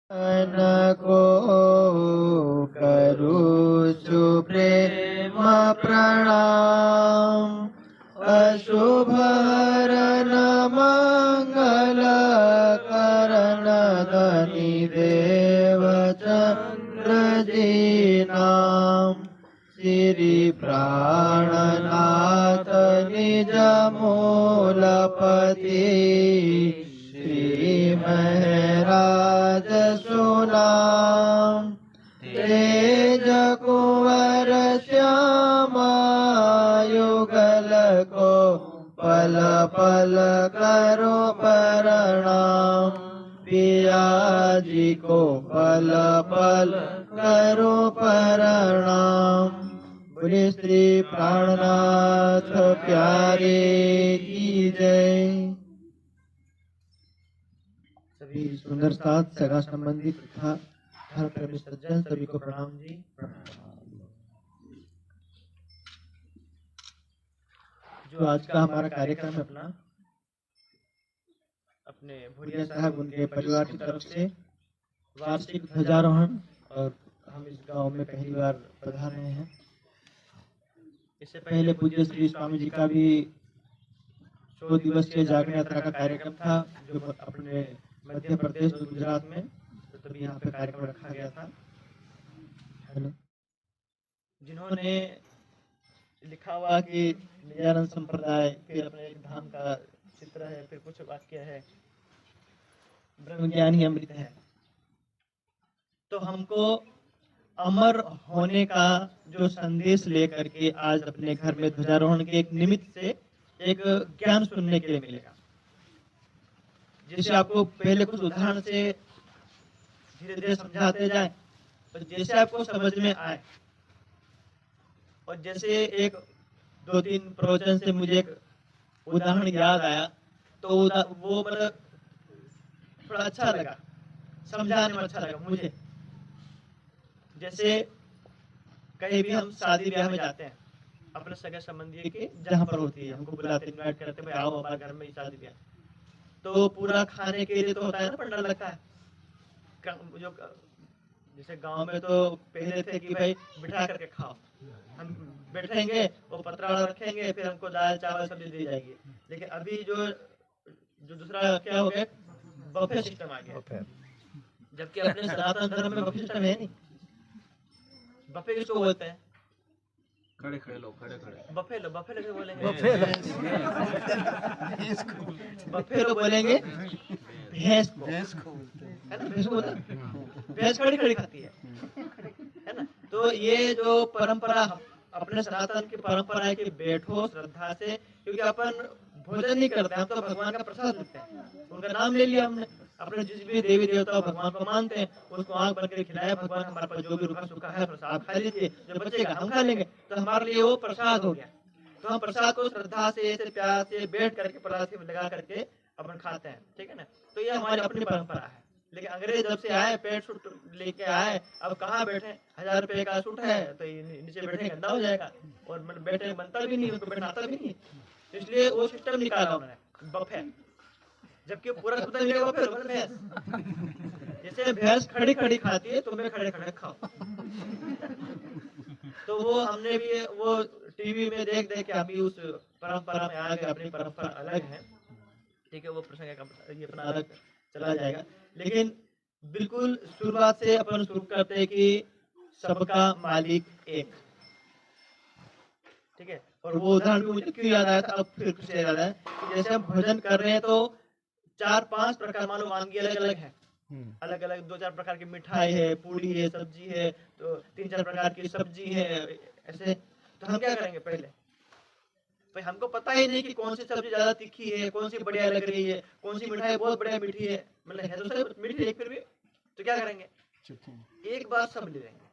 को करुषु प्रेम प्रणाम। अशुभ हरण मंगल करण धनि देव चंद्र जी नाम। श्री प्राणनाथ निज मूलपति श्री महराज सुनाम। तेज कुंवर श्यामा युगल को पल पल करो प्रणाम। पिया जी को पल पल करो प्रणाम। बोले श्री प्राणनाथ प्यारे की जय। सभी सुंदर साथ सगा संबंधी तथा धर्म प्रेमी सज्जन सभी को प्रणाम जी। जो आज का हमारा कार्यक्रम है अपने भुरिया साहब उनके परिवार की तरफ से वार्षिक ध्वजारोहण, और हम इस गांव में पहली बार पधार रहे हैं। इससे पहले पूज्य श्री स्वामी जी का भी 100 दिवसीय जागरण यात्रा का कार्यक्रम था, जो अपने मध्य प्रदेश और गुजरात में, तो तभी यहाँ पे कार्यक्रम रखा गया था। जिन्होंने लिखा हुआ कि निजानंद संप्रदाय, फिर अपने एक धाम का चित्र है, फिर कुछ वाक्य है, ब्रह्म ज्ञान ही अमृत है। तो हमको अमर होने का जो संदेश लेकर के आज अपने घर में ध्वजारोहण के एक निमित्त से एक ज्ञान सुनने के लिए मिलेगा, जिसे आपको पहले कुछ उदाहरण से धीरे धीरे समझाते जाए, तो जैसे आपको समझ में आए। और जैसे एक 2-3 प्रवचन से मुझे एक उदाहरण याद आया, तो वो मतलब थोड़ा अच्छा लगा, समझाने में अच्छा लगा मुझे। जैसे कहीं भी हम शादी ब्याह में जाते हैं, अपने सगे संबंधी के जहाँ पर होती है, हमको बुलाते, इनवाइट करते, भाई आओ हमारे घर में शादी ब्याह। तो पूरा खाने के लिए तो होता है ना, पंडाल लगता है। जो जैसे गांव में तो पहले थे कि भाई बिठा करके खाओ, हम बैठेंगे, वो पतरा रखेंगे, फिर हमको दाल चावल सब्जी दी जाएगी। लेकिन अभी जो दूसरा क्या हो गया, बफे सिस्टम आ गया। जबकि अपने सनातन धर्म में बफे सिस्टम है नहीं। बफे किसको बोलते हैं? खड़े खड़े लोग, खड़े खड़े बफे लो कैसे बोलेंगे? बफे लो बोलेंगे भैंस को, है ना? भैंस को बोलते हैं, भैंस खड़ी खड़ी खाती है ना? तो ये जो परंपरा अपने सनातन की परंपरा है कि बैठो श्रद्धा से, क्योंकि अपन भोजन नहीं करते, हम तो भगवान का प्रसाद लेते हैं। उनका नाम ले लिया हमने, अपने जिस भी देवी देवता भगवान को मानते हैं, उसको आंख बन के खिलाया भगवान, हमारे पास जो भी रुखा सूखा है प्रसाद खा लीजिए, जो बचेगा हम खा लेंगे, तो हमारे लिए वो प्रसाद हो गया। तो हम प्रसाद को श्रद्धा से, ऐसे प्यार से बैठ करके प्रसाद लगा करके अपन खाते हैं, ठीक है ना? तो ये हमारी अपनी परंपरा है। लेकिन अंग्रेज जब से आए, पेट सूट लेके आए, अब कहाँ बैठे? 1000 रुपए का सूट है तो नीचे बैठे गंदा हो जाएगा, और बैठे बनता भी नहीं, उसको बैठाता भी नहीं, इसलिए वो सिस्टम निकाला उन्होंने बफे। जबकि पूरा शब्द मिलेगा बफे, भैंस। जैसे भैंस खड़ी खड़ी खाती है, तुम्हें खड़े खड़े खाओ। तो वो हमने भी वो टीवी में देख देख के अभी उस परंपरा में आ गए। अपनी परंपरा अलग है, ठीक है, वो प्रसंग ये अपना अलग चला जाएगा। लेकिन बिल्कुल शुरुआत से अपन शुरू करते हैं कि सबका मालिक एक, ठीक है। और वो उदाहरण भी मुझे क्यों याद आया था, अब फिर से याद आया कि जैसे हम भोजन कर रहे हैं तो 4-5 प्रकार मानो वानगी अलग अलग है, अलग अलग 2-4 प्रकार की मिठाई है, पूड़ी है, सब्जी है, तो 3-4 प्रकार की सब्जी है, ऐसे। तो हम क्या करेंगे? पहले भाई हमको पता ही नहीं कि कौन सी सब्जी ज्यादा तीखी है, कौन सी बढ़िया लग रही है, कौन सी मिठाई बहुत बढ़िया मीठी है, मतलब है तो सब मीठी है फिर भी, तो क्या करेंगे? एक बार सब ले लेंगे,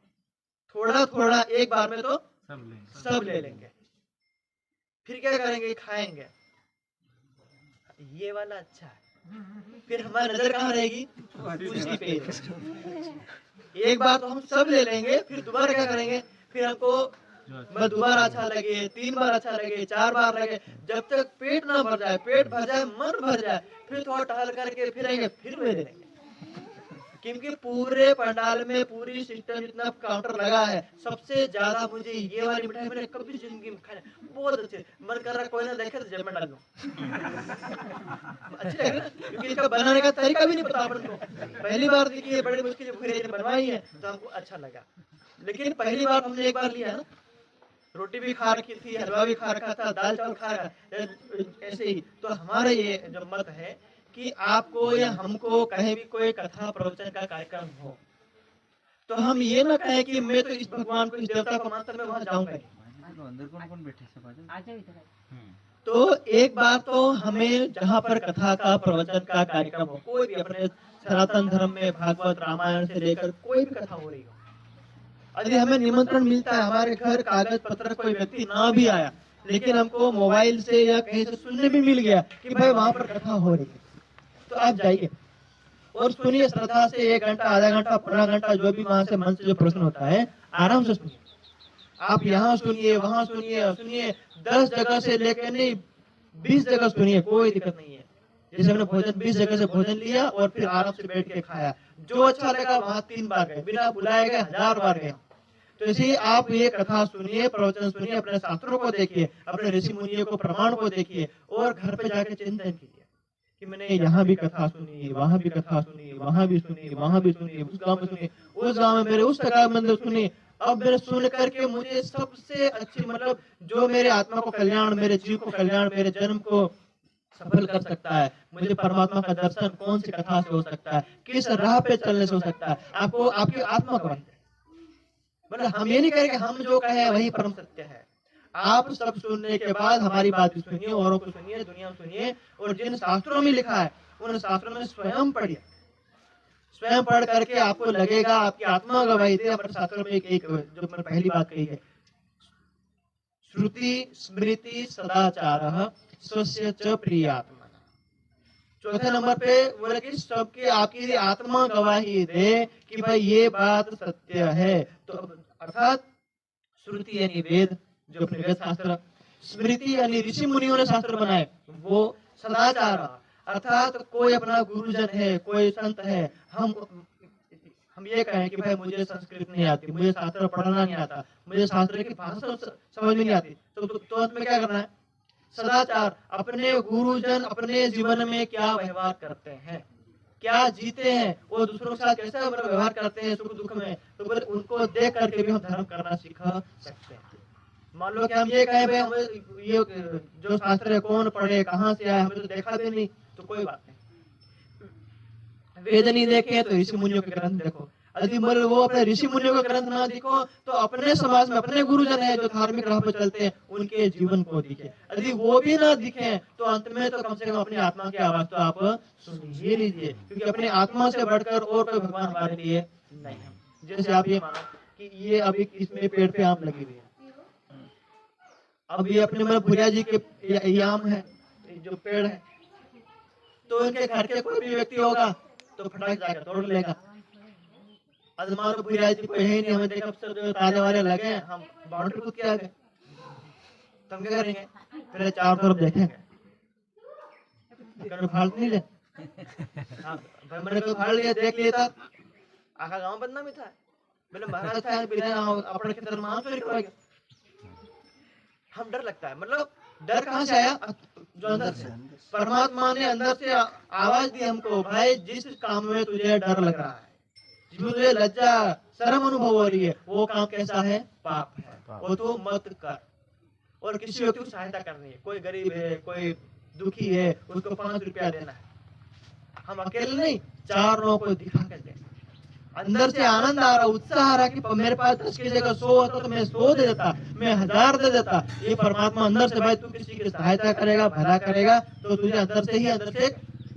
थोड़ा थोड़ा एक बार में तो सब ले लेंगे। फिर क्या करेंगे? खाएंगे, ये वाला अच्छा है, फिर हमारी नजर कहाँ रहेगी? उसी पे। एक बार तो हम सब ले लेंगे, फिर दोबारा क्या करेंगे? फिर हमको दोबारा अच्छा लगे, 3 बार अच्छा लगे, 4 बार लगे, जब तक पेट ना भर जाए, पेट भर जाए, मन भर जाए, फिर थोड़ा टहल करके फिरेंगे, फिर ले लेंगे। क्योंकि पूरे पंडाल में पूरी सिस्टम जितना काउंटर लगा है, सबसे ज्यादा मुझे ये वाली मिठाई मैंने कभी जिंदगी में खाई नहीं। बहुत अच्छे, मन कर रहा कोई ना देखे तो जेब में डाल लूं। अच्छी लग रहा है, क्योंकि इसका बनाने का तरीका भी नहीं पता अपन को। पहली बार देखी है, बड़ी मुश्किल से भूरे ने बनवाई है, तो हमको अच्छा लगा। लेकिन पहली बार हमने एक बार लिया ना, रोटी भी खा रखी थी, हलवा भी खा रखा था, दाल चावल खा रखा ऐसे ही। तो हमारा ये जो मत है कि आपको या हमको कहीं भी कोई कथा प्रवचन का कार्यक्रम हो, तो हम ये ना कहें कि मैं तो इस भगवान को, इस देवता को मानता, मैं वहां जाऊंगा नहीं। अंदर कौन बैठे से बाजू आ जाओ इधर। तो एक बार तो हमें जहाँ पर कथा का प्रवचन का कार्यक्रम हो, कोई भी अपने सनातन धर्म में भागवत रामायण से लेकर कोई भी कथा हो रही हो, यदि हमें निमंत्रण मिलता है, हमारे घर कागज पत्र कोई व्यक्ति ना भी आया, लेकिन हमको मोबाइल से या कहीं से सुनने भी मिल गया कि भाई वहां पर कथा हो रही है, तो आप जाइए और सुनिए श्रद्धा से। 1 घंटा, आधा घंटा, पूरा घंटा, जो भी वहां से मन से जो प्रश्न होता है, आराम से सुनिए। आप यहाँ सुनिए, वहां सुनिए, सुनिए 10 जगह से लेकर नहीं 20 जगह सुनिए, कोई दिक्कत नहीं है। जैसे हमने भोजन 20 जगह से भोजन लिया और फिर आराम से बैठ के खाया, जो अच्छा लगा वहां 3 बार गए, बिना बुलाए गए 1000 बार गए। तो इसी आप ये कथा सुनिए, प्रवचन सुनिए, अपने शास्त्रों को देखिए, अपने ऋषि मुनियों को प्रमाण को देखिए, और घर पे जाके चिंतन कीजिए कि मैंने यहाँ भी कथा सुनी, वहां भी कथा सुनी, वहां भी सुनी, वहां भी सुनी, उस गांव में सुनी, उस गांव में मेरे उस जगह मंदिर सुनी। अब मैंने सुन करके मुझे सबसे अच्छी, मतलब जो मेरे आत्मा को कल्याण, मेरे जीव को कल्याण, मेरे जन्म को सफल कर सकता है, मुझे परमात्मा का दर्शन कौन सी कथा से हो सकता है, किस राह पे चलने से हो सकता है, आपको आपकी आत्मा को, मतलब हम ये नहीं कहेंगे हम जो कहे वही परम सत्य है। आप सब सुनने के बाद हमारी बात भी सुनिए, औरों को सुनिए, दुनिया में सुनिए, और जिन शास्त्रों में लिखा है उन शास्त्रों में स्वयं पढ़िए। स्वयं पढ़ करके आपको लगेगा, आपकी आत्मा गवाही दे। हमारे शास्त्रों में एक जो मैंने पहली बात कही है, श्रुति स्मृति सदाचार स्वस्य च प्रियात्मा। चौथे नंबर पे बोले कि सबके आपकी आत्मा गवाही दे कि भाई ये बात सत्य है। तो अर्थात श्रुति यानी वेद, जो अपने वेद शास्त्र, स्मृति यानी ऋषि मुनियों ने शास्त्र बनाए, वो सदाचार अर्थात कोई अपना गुरुजन है, कोई संत है, हम ये कहें कि भाई मुझे संस्कृत नहीं आती, मुझे शास्त्र पढ़ना नहीं आता, मुझे शास्त्र की भाषा समझ में नहीं आती, तो अंत में क्या करना है? सदाचार, अपने गुरुजन अपने जीवन में क्या व्यवहार करते हैं, क्या जीते हैं, वो दूसरों के साथ कैसा व्यवहार करते हैं सुख दुख में, तो बोले उनको देख करके भी हम धर्म करना सिखा सकते हैं। मान लो कि हम ये कहें भाई हमें ये जो शास्त्र है कौन पढ़े, कहाँ से आए, हमें तो देखा भी नहीं, तो कोई बात नहीं। वेद नहीं देखे तो ऋषि मुनियों के ग्रंथ देखो, यदि वो अपने ऋषि मुनियों के ग्रंथ ना देखो तो अपने समाज में अपने गुरुजन है जो धार्मिक राह पर चलते हैं, उनके जीवन को दिखे। यदि वो भी ना दिखे तो अंत में तो कम से कम अपनी आत्मा की आवाज तो आप सुन ही लीजिए, क्योंकि अपनी आत्मा से बढ़कर और कोई भगवान हमारे लिए नहीं है। जैसे आप ये मानो कि ये अभी इसमें पेड़ पे आम लगी हुई है, अब ये अपने मतलब भुरिया जी के आम है जो पेड़ है, तो इनके घर के कोई भी व्यक्ति होगा तो फटाक जाकर तोड़ लेगा। अजमान भुरिया जी कोई है नहीं, हमें देखा जो ताले वाले लगे, हम बाउंड्री कूद के आ गए, तो हम क्या करेंगे? पहले चारों तरफ देखेंगे, फाड़ नहीं ले, मैंने कोई फाड़ लिया, देख लिया था, आखा गाँव बदनामी था, मैंने महाराज था अपने खेतर में आम चोरी करवाएगा। हम डर लगता है, मतलब डर कहाँ से आया? जो अंदर से परमात्मा ने अंदर से आवाज दी हमको, भाई जिस काम में तुझे डर लग रहा है, जिसमें तुझे लज्जा शर्म अनुभव हो रही है, वो काम कैसा है? पाप है, वो तो मत कर। और किसी व्यक्ति को सहायता करनी है, कोई गरीब है, कोई दुखी है, उसको 5 रुपया देना है, हम अकेले नहीं, 4 लोगों को दिखा कर दें। अंदर से आनंद आ रहा, उत्साह आ रहा कि मेरे पास 10 की जगह 100 होता तो मैं 100 दे देता, मैं 1000 दे देता। ये परमात्मा अंदर से, भाई तू किसी की सहायता करेगा, भला करेगा, तो तुझे अंदर से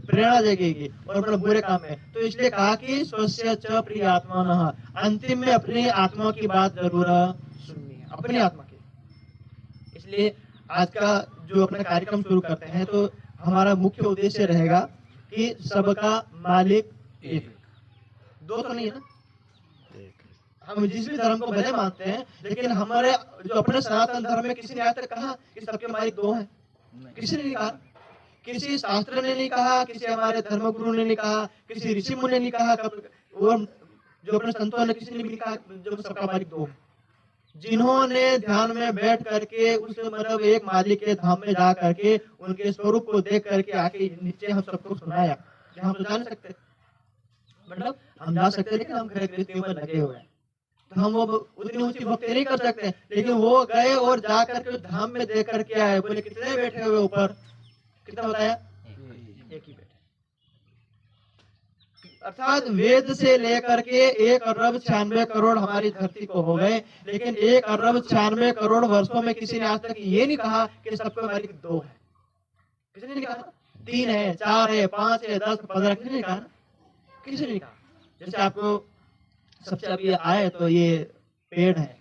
प्रेरणा देगी और अपने बुरे काम में। तो इसलिए कहा कि स्वस्य च प्रिय आत्मा न, अंतिम में अपनी आत्मा की बात जरूर सुननी है, अपनी आत्मा की। इसलिए आज का जो अपना कार्यक्रम शुरू करते हैं, तो हमारा मुख्य उद्देश्य रहेगा कि सबका मालिक एक, 2 तो नहीं है ना, हम जिस भी धर्म को भले मानते हैं, लेकिन हमारे जो अपने सनातन धर्म में किसी ने आज तक कहा कि सबके मालिक 2 हैं? किसी ने नहीं कहा, किसी शास्त्र ने नहीं कहा, किसी हमारे धर्मगुरु ने नहीं कहा, किसी ऋषि मुनि ने नहीं कहा, और जो अपने संतों ने किसी ने भी कहा जो सबका मालिक दो है, जिन्होंने ध्यान में बैठ करके उस मतलब एक मालिक के धाम में जा करके उनके स्वरूप को देख करके आके नीचे हम सबको सुनाया कि हम तो जान सकते, मतलब हम जा सकते लेकिन हम घर गृहस्थी में लगे हुए हैं, तो हम वो उतनी ऊंची भक्ति नहीं कर सकते, लेकिन वो गए और जा करके उस धाम में देख करके आए। बोले कितने बैठे हुए ऊपर, कितना बताया, एक ही बैठे। अर्थात वेद से लेकर के 1,96,00,00,000 हमारी धरती को हो गए, लेकिन 1,96,00,000 वर्षों में किसी ने आज तक ये नहीं कहा कि सबको मालिक दो है, किसी ने नहीं कहा, 3 है, 4 है, 5 है, 10, 15, किसी ने कहा, किसी ने नहीं कहा। जैसे आपको सबसे अभी आए तो ये पेड़ है,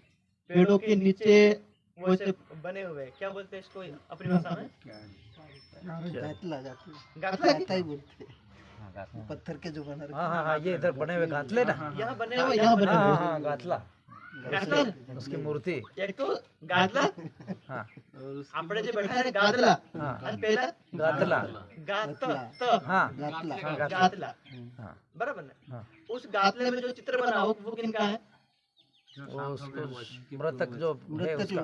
पेड़ों के नीचे वो ऐसे बने हुए क्या बोलते हैं इसको अपनी भाषा में, गातला ही बोलते हैं, पत्थर के जो बना रखे। हाँ हाँ हाँ, ये इधर बने हुए गातले ना, यहाँ बने हुए, यहाँ बने हुए, हाँ गातला, गातला उसकी मूर्ति, एक तो गातला, हाँ આપણે જે बैठा है गातला, हाँ और पहला गातला, गात हाँ गातला, हाँ बराबर ना। हाँ। उस गातले में जो चित्र बना वो किनका है, वो उसको मृतक जो है उसका,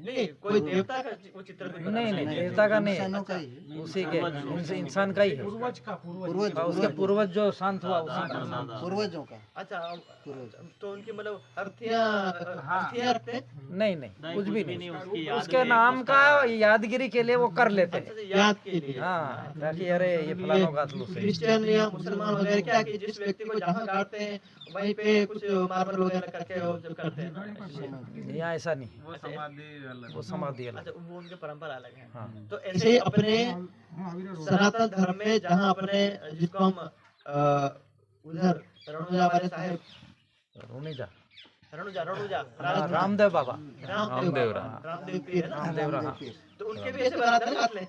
नहीं कोई देवता का वो चित्र भी बना नहीं है। नहीं देवता का नहीं, उसी के इंसान का ही है, हाँ, उसके पूर्वज जो शांत हुआ उसी का, पूर्वजों का। अच्छा तो उनकी मतलब अर्थियां रखते हैं, नहीं नहीं कुछ भी नहीं, उसके नाम का यादगिरी के लिए वो कर लेते हैं, अच्छा, याद के लिए। हाँ ताकि अरे ये फलाना गातलू से, क्रिश्चियन या मुसलमान वगैरह क्या कि जिस व्यक्ति को जहाँ गाड़ते हैं वहीं पे कुछ मार्बल वगैरह करके वो जब करते हैं, यहाँ ऐसा नहीं, वो समाधि अलग। वो समाधि अलग, अच्छा वो उनकी परंपरा अलग है। हाँ तो ऐसे ही अपने सनातन धर्म में जहाँ अपने जिसको हम उधर रणुजा वाले साहेब, रुनिजा, रणुजा रामदेव बाबा, रामदेव पीर है ना, रामदेव हाँ, तो उनके भी ऐसे बनाते हैं गातले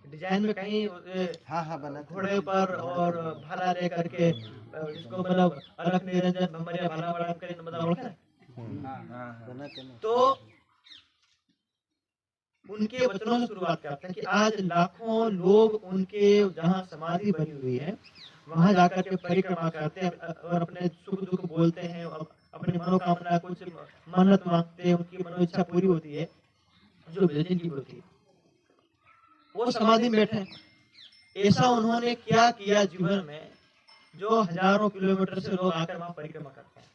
डिजाइन में, कहीं हाँ बना घोड़े पर और भाला ले करके जिसको मतलब अलग निरंजन भमरिया भाला वाला करके मतलब ओळखा है। बनाते ना। तो उनके वचनों से शुरुआत करते हैं कि आज लाखों लोग उनके जहाँ समाधि बनी हुई है वहां जाकर के परिक्रमा करते हैं और अपने सुख दुख बोलते हैं, अपनी मनोकामना कुछ मन्नत मांगते हैं, उनकी मनोइच्छा पूरी होती है जो बेदिन की होती है, वो समाधि में बैठे हैं। ऐसा उन्होंने क्या किया जीवन में जो हजारों किलोमीटर से लोग आकर वहां परिक्रमा करते हैं।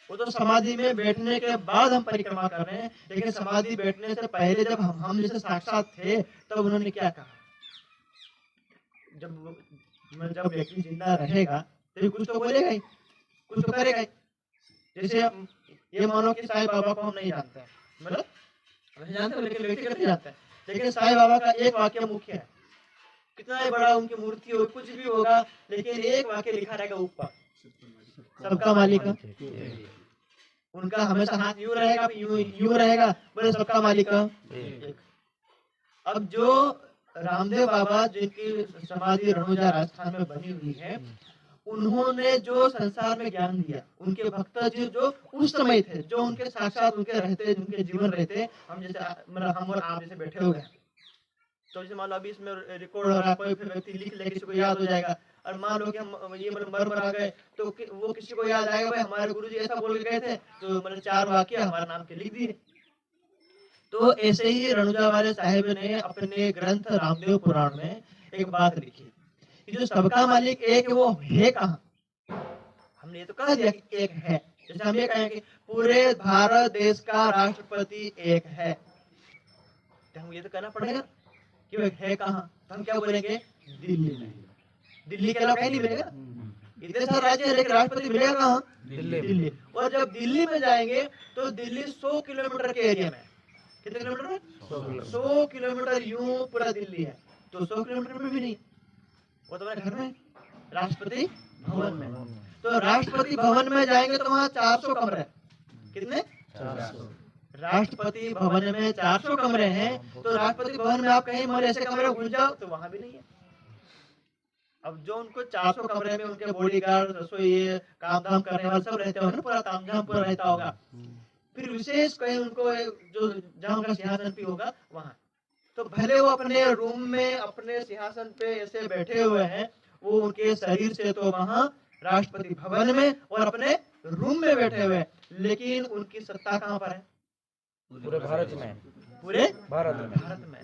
वो तो समाधि में बैठने के बाद हम परिक्रमा कर रहे हैं, लेकिन समाधि बैठने से पहले जब हम जैसे साक्षात थे तब उन्होंने क्या कहा, जब व्यक्ति जिंदा रहेगा तभी कुछ तो बोलेगा ही, कुछ तो करेगा ही। जैसे ये मानो कि साईं बाबा को हम नहीं जानते हैं, मतलब हम जानते हैं लेकिन व्यक्तिगत नहीं जानते हैं, लेकिन साईं बाबा का एक वाक्य मुख्य है, कितना ही बड़ा उनकी मूर्ति हो कुछ भी होगा, लेकिन एक वाक्य लिखा रहेगा ऊपर, सबका मालिक। उनका हमेशा हाथ यूं रहेगा, यूं रहेगा, बोले सबका मालिक। अब जो रामदेव बाबा जिनकी समाधि रणुजा राजस्थान में बनी हुई है, उन्होंने जो संसार में ज्ञान दिया, उनके भक्त जी जो उस समय थे, जो उनके साक्षात उनके रहते, उनके जीवन रहते, हम जैसे मतलब हम और आप जैसे बैठे हुए हैं, तो जैसे मान लो अभी इसमें रिकॉर्ड हो रहा है, कोई व्यक्ति लिख ले किसी को याद हो जाएगा, और मान लो कि हम ये मतलब मर आ गए तो वो किसी को याद आएगा भाई हमारे गुरुजी ऐसा बोल के गए थे, तो मतलब 4 वाक्य हमारे नाम के लिख दिए। तो ऐसे ही रणुजा वाले साहिब ने अपने ग्रंथ रामदेव पुराण में एक बात लिखी कि जो सबका मालिक एक है वो है कहाँ। हमने ये तो कह दिया कि एक है, जैसे हम ये कहें कि पूरे भारत देश का राष्ट्रपति एक है, तो हम ये तो कहना पड़ेगा कि वो है कहाँ, तो हम क्या बोलेंगे दिल्ली में। दिल्ली के अलावा कहीं नहीं मिलेगा, इतने सारे राज्य है लेकिन राष्ट्रपति मिलेगा कहाँ, दिल्ली। और जब दिल्ली में जाएंगे तो दिल्ली 100 किलोमीटर के एरिया में, कितने किलोमीटर है, 100 किलोमीटर यूं पूरा दिल्ली है, तो 100 किलोमीटर में भी नहीं, वो तुम्हारे घर में राष्ट्रपति भवन में। तो राष्ट्रपति भवन में जाएंगे तो वहाँ 400 कमरे, कितने 400। राष्ट्रपति भवन में 400 कमरे हैं, तो राष्ट्रपति भवन में आप कहीं ऐसे कमरे घुस जाओ तो वहां भी नहीं है। अब जो उनको 400 कमरे में उनके बॉडीगार्ड, रसोई, काम धाम करने वाले सब रहते होंगे ना, पूरा ताम झाम पूरा रहता होगा। फिर विशेष कहीं उनको जो जहाँ उनका सिंहासन पे होगा वहाँ, तो भले वो अपने रूम में अपने सिंहासन पे ऐसे बैठे हुए हैं, वो उनके शरीर से तो वहाँ राष्ट्रपति भवन में और अपने रूम में बैठे हुए हैं, लेकिन उनकी सत्ता कहाँ पर है? पूरे भारत में, पूरे भारत में। भारत में।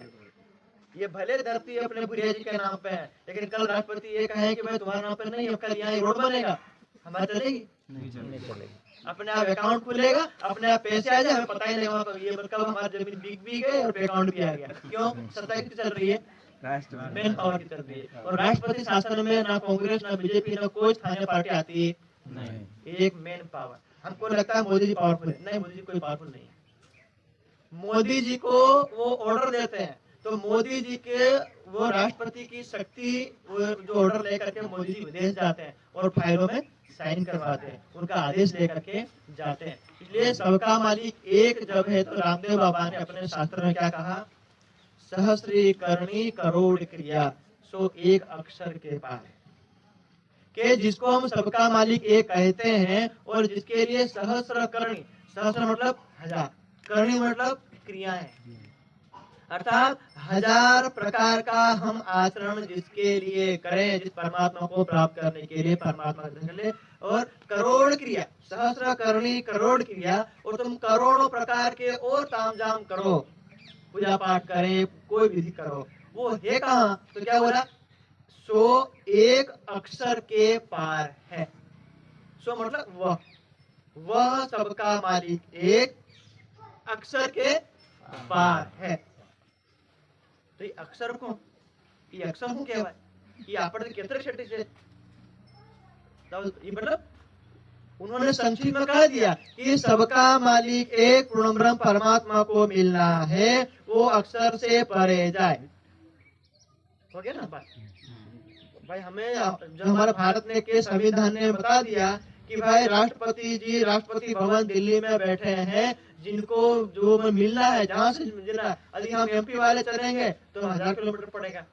ये भले धरती अपने भुरिया जी के नाम पे है, लेकिन कल राष्ट्रपति ये कहे कि भाई तुम्हारे नाम पे नहीं है, कल यहाँ रोड बनेगा, हमारे चलेगी? नहीं चलेगी। अपने आप अकाउंट खुलेगा, अपने आप पैसे आ जाए, हमें पता ही नहीं वहाँ पर ये कब हमारी जमीन बिक भी गई और अकाउंट भी आ गया। क्यों? सत्ता किसकी चल रही है? मेन पावर की चल रही है। और राष्ट्रपति शासन में ना कांग्रेस, ना बीजेपी, ना कोई स्थानीय पार्टी आती नहीं। एक मेन पावर। हमको लगता है मोदी जी पावरफुल है, नहीं, मोदी जी कोई पावरफुल नहीं है। मोदी जी को वो ऑर्डर देते हैं, तो मोदी जी के वो राष्ट्रपति की शक्ति, वो जो ऑर्डर लेकर के मोदी जी विदेश जाते हैं और फाइलों में साइन करवाते हैं, उनका आदेश लेकर के जाते हैं। इसलिए सबका मालिक एक जब है, तो रामदेव बाबा ने अपने शास्त्र में क्या कहा? सहस्री करणी करोड़ क्रिया, सो एक अक्षर के पार। के जिसको हम सबका मालिक एक कहते हैं और जिसके लिए सहस्र करणी, सहस्र मतलब हजार, करणी मतलब क्रियाएं, अर्थात 1000 प्रकार का हम आचरण जिसके लिए करें, जिस परमात्मा को प्राप्त करने के लिए, परमात्मा के लिए, और करोड़ क्रिया, सहस्र करणी करोड़ क्रिया, और तुम करोड़ों प्रकार के और तामझाम करो, पूजा पाठ करें, कोई विधि करो, वो है कहाँ? तो क्या बोला? सो एक अक्षर के पार है। सो मतलब वह सबका मालिक एक अक्षर के पार है। तो ये अक्षर को, ये अक्षर को क्या है? ये आपने कितने छठी से, ये मतलब उन्होंने संक्षिप्त में कह दिया कि सबका मालिक एक पूर्ण ब्रह्म परमात्मा को मिलना है, वो अक्षर से परे जाए। हो गया ना बात? भाई हमें जो हमारे भारत ने के संविधान ने बता दिया कि भाई राष्ट्रपति जी राष्ट्रपति भवन दिल्ली में बैठे हैं, जिनको जो मिलना है, जहां से मिलना है, यदि हम एमपी वाले चलेंगे तो 1000 किलोमीटर पड़ेगा,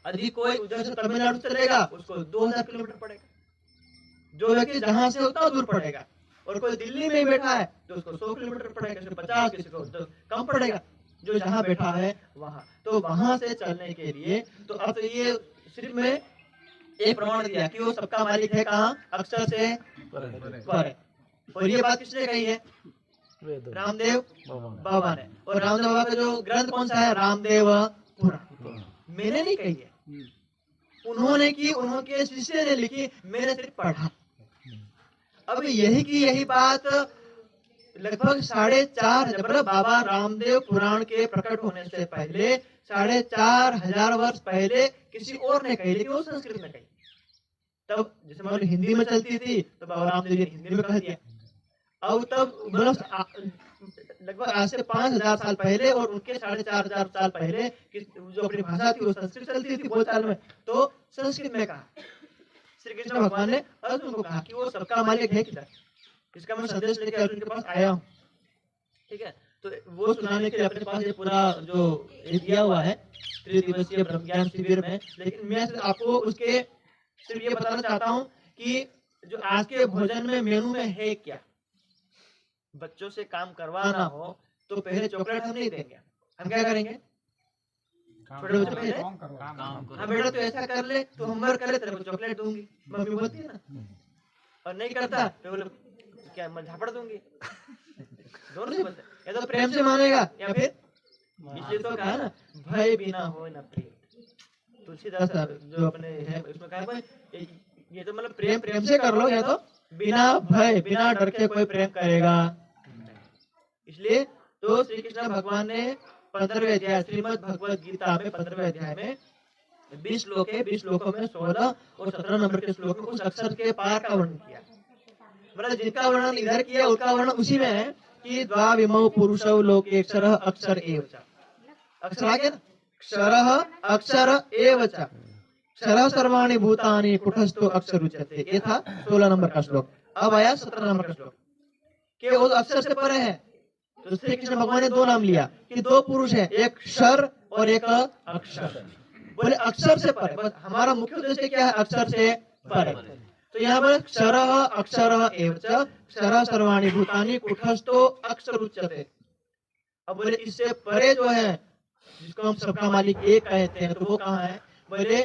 यदि कोई उधर से तमिलनाडु चलेगा उसको 2000 किलोमीटर पड़ेगा, जो व्यक्ति जहां से उतना दूर पड़ेगा। और कोई दिल्ली में बैठा है तो उसको 100 किलोमीटर पड़ेगा, किसी को 50, किसी को कम पड़ेगा, जो जहां बैठा है वहां। तो वहां से चलने के लिए तो अब तो ये सिर्फ में एक प्रमाण दिया कि वो सबका मालिक है कहाँ? अक्षर से पर। और ये बात किसने कही है? रामदेव बाबा ने। और रामदेव बाबा का जो ग्रंथ कौन सा है? रामदेव पुराण। मैंने नहीं कही है, उन्होंने की, उनके शिष्य ने लिखी, मैंने सिर्फ पढ़ा। अब यही की यही बात लगभग 4,500 मतलब बाबा रामदेव पुराण के प्रकट होने से पहले 4,500 वर्ष पहले किसी और ने कही, लेकिन वो संस्कृत में कही। तब जैसे मान लो हिंदी में चलती थी तो बाबा रामदेव जी ने हिंदी में कह दिया। अब तब मतलब लगभग आज से 5,000 साल पहले और उनके 4,500 साल पहले जो अपनी भाषा थी वो संस्कृत चलती थी बोलचाल में, तो संस्कृत में कहा। श्री कृष्ण भगवान ने अर्जुन को कहा कि वो सबका मालिक है किधर, इसका मैं संदेश लेके अर्जुन के पास आया हूँ। ठीक है, तो वो सुनाने के लिए अपने पास ये पूरा जो दिया हुआ है 3 दिवसीय ब्रह्म ज्ञान शिविर में। लेकिन मैं आपको उसके सिर्फ ये बताना चाहता हूँ कि जो आज के भोजन में मेनू में है क्या। बच्चों से काम करवाना हो तो पहले चॉकलेट हम नहीं देंगे, हम क्या करेंगे? छोटे बच्चे पहले हाँ बेटा तो ऐसा कर ले, तो होमवर्क कर ले, तेरे को चॉकलेट दूंगी, मम्मी बोलती है ना। और नहीं करता तो बोले क्या मैं झापड़ दूंगी। दोनों से बोलते, या तो प्रेम से मानेगा या फिर इसलिए तो कहा ना भय बिना हो न प्रेम। तुलसीदास जो अपने है उसमें कहा भाई ये तो मतलब प्रेम प्रेम से कर लो, या तो बिना भय बिना डर के कोई प्रेम करेगा। इसलिए तो श्री कृष्ण भगवान ने 15वें अध्याय श्रीमद् भगवद गीता में 15वें अध्याय में 20 श्लोक है, 20 श्लोकों में 16 और 17 नंबर के श्लोक में उस अक्षर के पार का वर्णन किया। मतलब जिनका वर्णन इधर किया उसका वर्णन उसी में है कि द्वाविमौ पुरुषौ लोके क्षरः अक्षर एव च। अक्षर आ गया ना, क्षरः अक्षर एव च, क्षरः सर्वाणि भूतानि कुटस्थो अक्षर उच्यते। ये था 16 नंबर का श्लोक। अब आया 17 नंबर का श्लोक कि वो अक्षर से परे है। तो श्री कृष्ण भगवान ने 2 नाम लिया कि 2 पुरुष है, एक क्षर और एक अक्षर। बोले अक्षर से परे, बस हमारा मुख्य उद्देश्य क्या है? अक्षर से परे। तो यहाँ पर क्षरः अक्षरः एव च, क्षरः सर्वाणि भूतानि कुटस्थो अक्षर उच्यते। अब बोले इससे परे जो है जिसको हम सबका मालिक एक कहते हैं, तो वो कहाँ है? बोले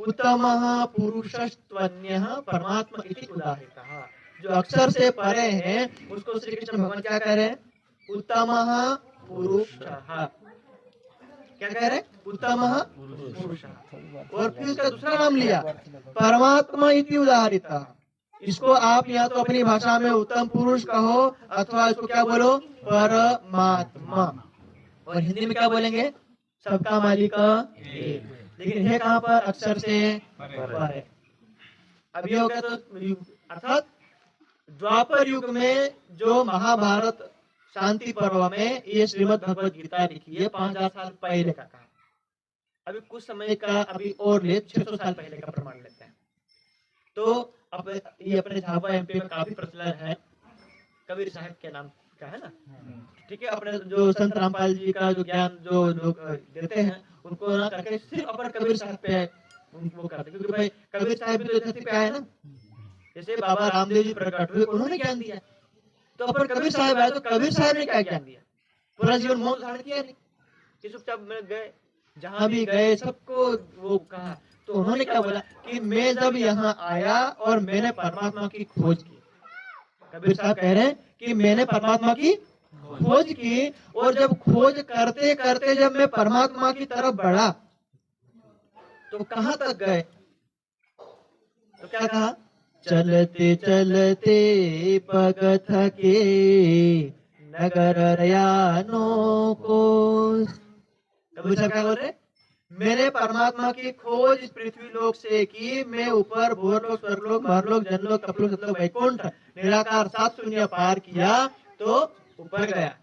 उत्तमः पुरुषस्त्वन्यः परमात्मा इति उदाहृतः। जो अक्षर से परे हैं उसको श्री कृष्ण भगवान क्या कह रहे हैं? उत्तमः पुरुषः। क्या कह रहे हैं? उत्तमः पुरुषः। और फिर उसका दूसरा नाम लिया परमात्मा इति उदाहृतः। इसको आप या तो अपनी भाषा में उत्तम पुरुष कहो अथवा इसको क्या बोलो? परमात्मा। और हिंदी में क्या बोलेंगे? सबका मालिक एक। लेकिन है कहाँ पर? अक्षर से परे। अब ये हो गया। तो अर्थात द्वापर युग में जो महाभारत शांति पर्व में ये श्रीमद् भगवद गीता लिखी है 5000 साल पहले का कहा। अभी कुछ समय का अभी और ले 600 साल पहले का प्रमाण लेते हैं। तो अब ये अपने झाबा एमपी में काफी प्रचलन है। कबीर साहब के नाम का है ना, ठीक है। अपने जो संत रामपाल जी का जो ज्ञान जो लोग देते हैं उनको ना करके सिर्फ अपन कबीर साहब पे वो करते, क्योंकि भाई कबीर साहब भी तो धरती पे आए ना। जैसे बाबा रामदेव जी प्रकट हुए, उन्होंने ज्ञान दिया, तो अपन कबीर साहब आए तो कबीर साहब ने क्या ज्ञान दिया? पूरा जीवन मौन धारण किया नहीं, चुपचाप में गए, जहां भी गए सबको वो कहा। तो उन्होंने क्या बोला कि मैं जब यहाँ आया और मैंने परमात्मा की खोज की। कबीर साहब कह रहे हैं कि मैंने परमात्मा की खोज की, और जब खोज करते करते जब मैं परमात्मा की तरफ बढ़ा तो कहां तक गए? तो क्या कहा? चलते चलते पग थके नगर रयानो को। कबीर साहब क्या बोल रहे? मैंने परमात्मा की खोज इस पृथ्वी लोक से की। मैं ऊपर भूलोक, स्वर्गलोक, मरलोक, जनलोक, तपलोक, सतलोक, वैकुंठ, निराकार 7 शून्य पार किया तो ऊपर गया।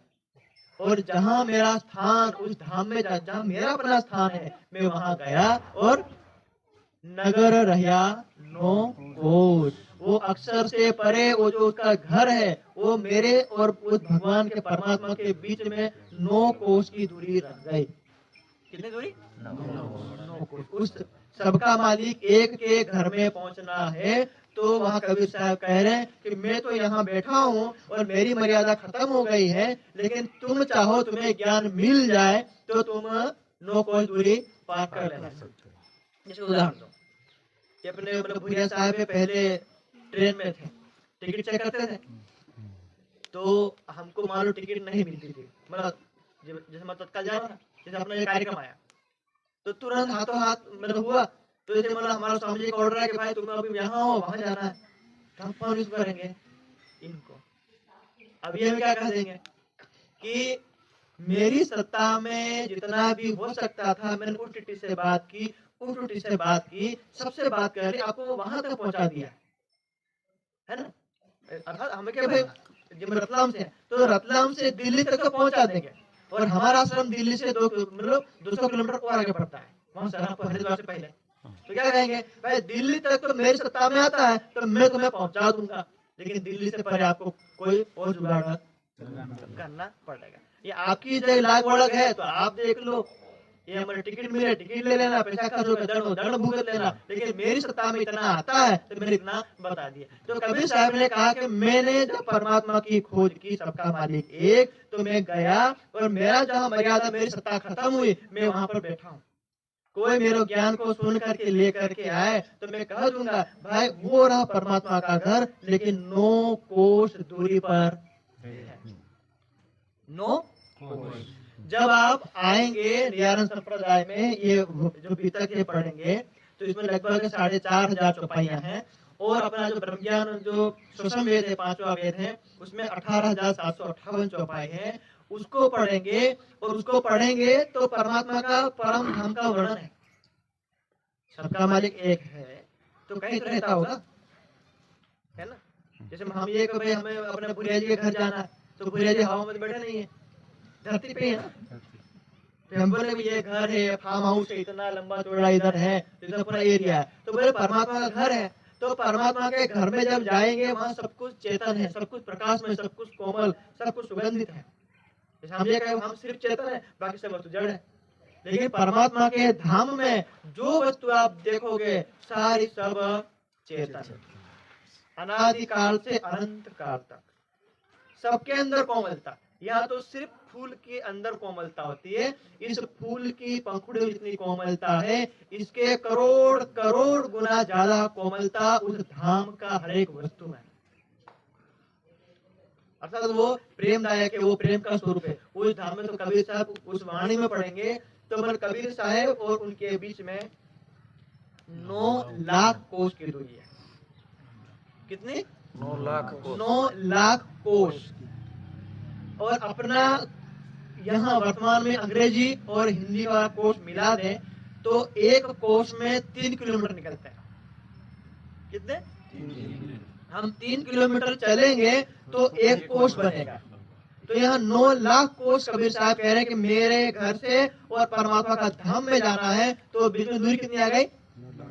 और जहां मेरा स्थान, उस धाम में जहां मेरा अपना स्थान है, मैं वहां गया। और नगर रहा नो कोश, वो अक्षर से परे वो जो उसका घर है वो मेरे और उस भगवान के परमात्मा के बीच में 9 कोश की दूरी रह गई। कितनी दूरी? 9 कोश। उस सबका मालिक एक के घर में पहुंचना है। तो वहाँ कबीर साहब कह रहे हैं कि मैं तो यहाँ बैठा हूँ और मेरी मर्यादा खत्म हो गई है, लेकिन तुम चाहो तुम्हें ज्ञान मिल जाए तो तुम 9 कोश दूरी पार कर लेना। जैसे उदाहरण दो कि अपने मतलब भुरिया साहब में पहले ट्रेन में थे, टिकट चेक करते थे, तो हमको मान लो टिकट नहीं मिलती थी, मतलब जैसे मैं तत्काल जा रहा था, जैसे अपना ये कार्यक्रम आया तो तुरंत हाथों हाथ मतलब हुआ। तो जैसे मतलब हमारा स्वामी जी का ऑर्डर है कि भाई तुम अभी यहाँ हो, वहां जाना है, तो हम कौन यूज करेंगे इनको? अभी हम क्या कह देंगे कि मेरी सत्ता में जितना भी हो सकता था मैंने उस टिटी से बात की, उस टिटी से बात की, सबसे बात कर रही, आपको वहां तक पहुंचा दिया है ना। अर्थात हमें क्या भाई, जब रतलाम से तो रतलाम से दिल्ली तक तो पहुंचा देंगे, और हमारा आश्रम दिल्ली से 200 किलोमीटर और आगे पड़ता है, वहां सहारनपुर हरिद्वार से पहले। तो क्या कहेंगे भाई, दिल्ली तक तो मेरी सत्ता में आता है तो मैं तुम्हें पहुंचा दूंगा, लेकिन दिल्ली से पहले आपको कोई और जुगाड़ करना पड़ेगा। ये आपकी जो लाग वड़क है तो आप देख लो, ये हमारे टिकट मिले, टिकट ले लेना, पैसा खर्च होगा, दंड भुगत लेना, लेकिन मेरी सत्ता में इतना आता है तो मैंने इतना बता दिया। तो कबीर साहब ने कहा कि मैंने जब परमात्मा की खोज की, सबका मालिक एक, तो मैं गया और मेरा जहां मर्यादा, मेरी सत्ता खत्म हुई, मैं वहां पर बैठा हूँ। कोई मेरे ज्ञान को सुन करके लेकर के आए तो मैं कह दूंगा भाई वो रहा परमात्मा का घर, लेकिन 9 कोस दूरी पर है। 9 कोस। जब आप आएंगे निरारण संप्रदाय में, ये जो भीतर के पढ़ेंगे तो इसमें लगभग 4500 चौपाइयां हैं, और अपना जो ब्रह्म ज्ञान जो सुषम वेद है, 5वां वेद है, उसमें 18,758 चौपाई है। उसको पढ़ेंगे, और उसको पढ़ेंगे तो परमात्मा का परम धाम का वर्णन है। सबका मालिक एक है तो कहीं तो रहता होगा, है ना। जैसे हम ये कभी हमें अपने भुरिया जी के घर जाना है तो भुरिया जी हवा में बैठे नहीं है, धरती पे है ना। तो हम बोले ये घर है, फार्म हाउस है, इतना लंबा चौड़ा इधर है, इतना पूरा एरिया है, तो बोले परमात्मा का घर है। तो परमात्मा के घर में जब जाएंगे वहां सब कुछ चेतन है, सब कुछ प्रकाश में, सब कुछ कोमल, सब कुछ सुगंधित है। जैसे हम ये कहें हम सिर्फ चेतन है, बाकी सब वस्तु जड़ है, लेकिन परमात्मा के धाम में जो वस्तु आप देखोगे सारी सब चेतन है। अनादिकाल से अनंत काल तक सबके अंदर कोमलता, यहाँ तो सिर्फ फूल के अंदर कोमलता होती है, इस फूल की पंखुड़ी में जितनी कोमलता है, इसके करोड़ करोड़ गुना ज्यादा कोमलता उस धाम का हर एक वस्तु में है। अर्थात वो प्रेमदायक है, वो प्रेम का स्वरूप है। उस धाम में तो कबीर साहब उस वाणी में पढ़ेंगे तो मतलब कबीर साहब और उनके बीच में 9 लाख कोस की दूरी है। कितनी? 9 लाख को 9 लाख कोस। और अपना यहाँ वर्तमान में अंग्रेजी और हिंदी वाला कोस मिला दें तो एक कोस में 3 किलोमीटर निकलता है। कितने? हम 3 किलोमीटर चलेंगे तो एक कोस बनेगा। तो यहाँ 9 लाख कोस कबीर साहब कह रहे हैं कि मेरे घर से और परमात्मा का धाम में जाना है, तो बीच में दूरी कितनी आ गई?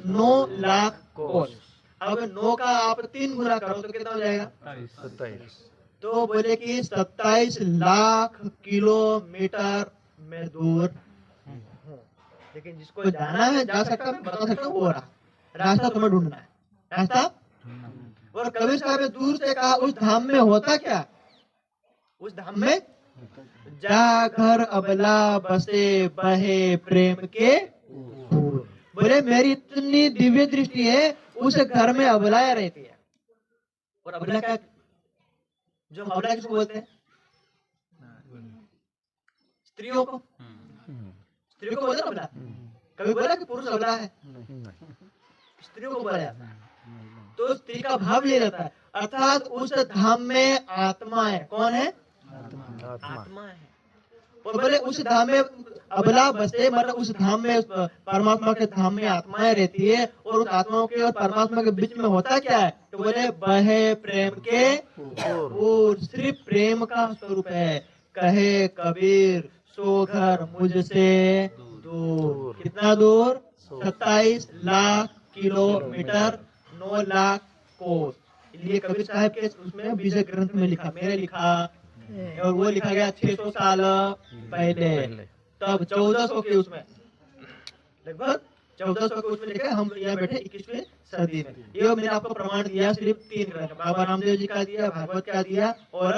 9 लाख कोस। अब 9 का आप 3 गुना करो तो कितना हो जाएगा? 27। तो बोले कि 27 लाख किलोमीटर में दूर हूँ, लेकिन जिसको जाना है जा सकता, मैं बता सकता हूँ, वो रहा रास्ता तुम्हें ढूंढना है, रास्ता। और कबीर साहब ने दूर से कहा उस धाम में होता क्या? उस धाम में जा घर अबला बसे बहे प्रेम के फूल। बोले मेरी इतनी दिव्य दृष्टि है, उस घर में अबलाएं रहती है। और अबला क्या? जो हम अबला किसको बोलते हैं? स्त्रियों को। स्त्रियों को बोलते हैं अबला। कभी बोला कि पुरुष अबला है? स्त्रियों को बोला जाता है। तो स्त्री का भाव ये रहता है, अर्थात उस धाम में आत्मा है। कौन है? आत्मा है। और बोले उस धाम में अबला बसे, मतलब उस धाम में परमात्मा के धाम में आत्माएं रहती है। और उस आत्माओं के और परमात्मा के बीच में होता क्या है? तो बोले बहे प्रेम के फूल। सिर्फ प्रेम का स्वरूप है। कहे कबीर सो घर मुझसे दूर। कितना दूर? 27 लाख किलोमीटर, 9 लाख कोस। इसलिए कबीर साहब के उसमें विजय ग्रंथ में लिखा, मेरे लिखा, और वो लिखा गया 600 साल पहले। तब 1400 के उसमें, लगभग 1400 के उसमें लिखा। हम यहाँ बैठे 21वीं सदी में। ये मैंने आपको प्रमाण दिया सिर्फ 3 ग्रंथ, बाबा रामदेव जी का दिया, भागवत का दिया और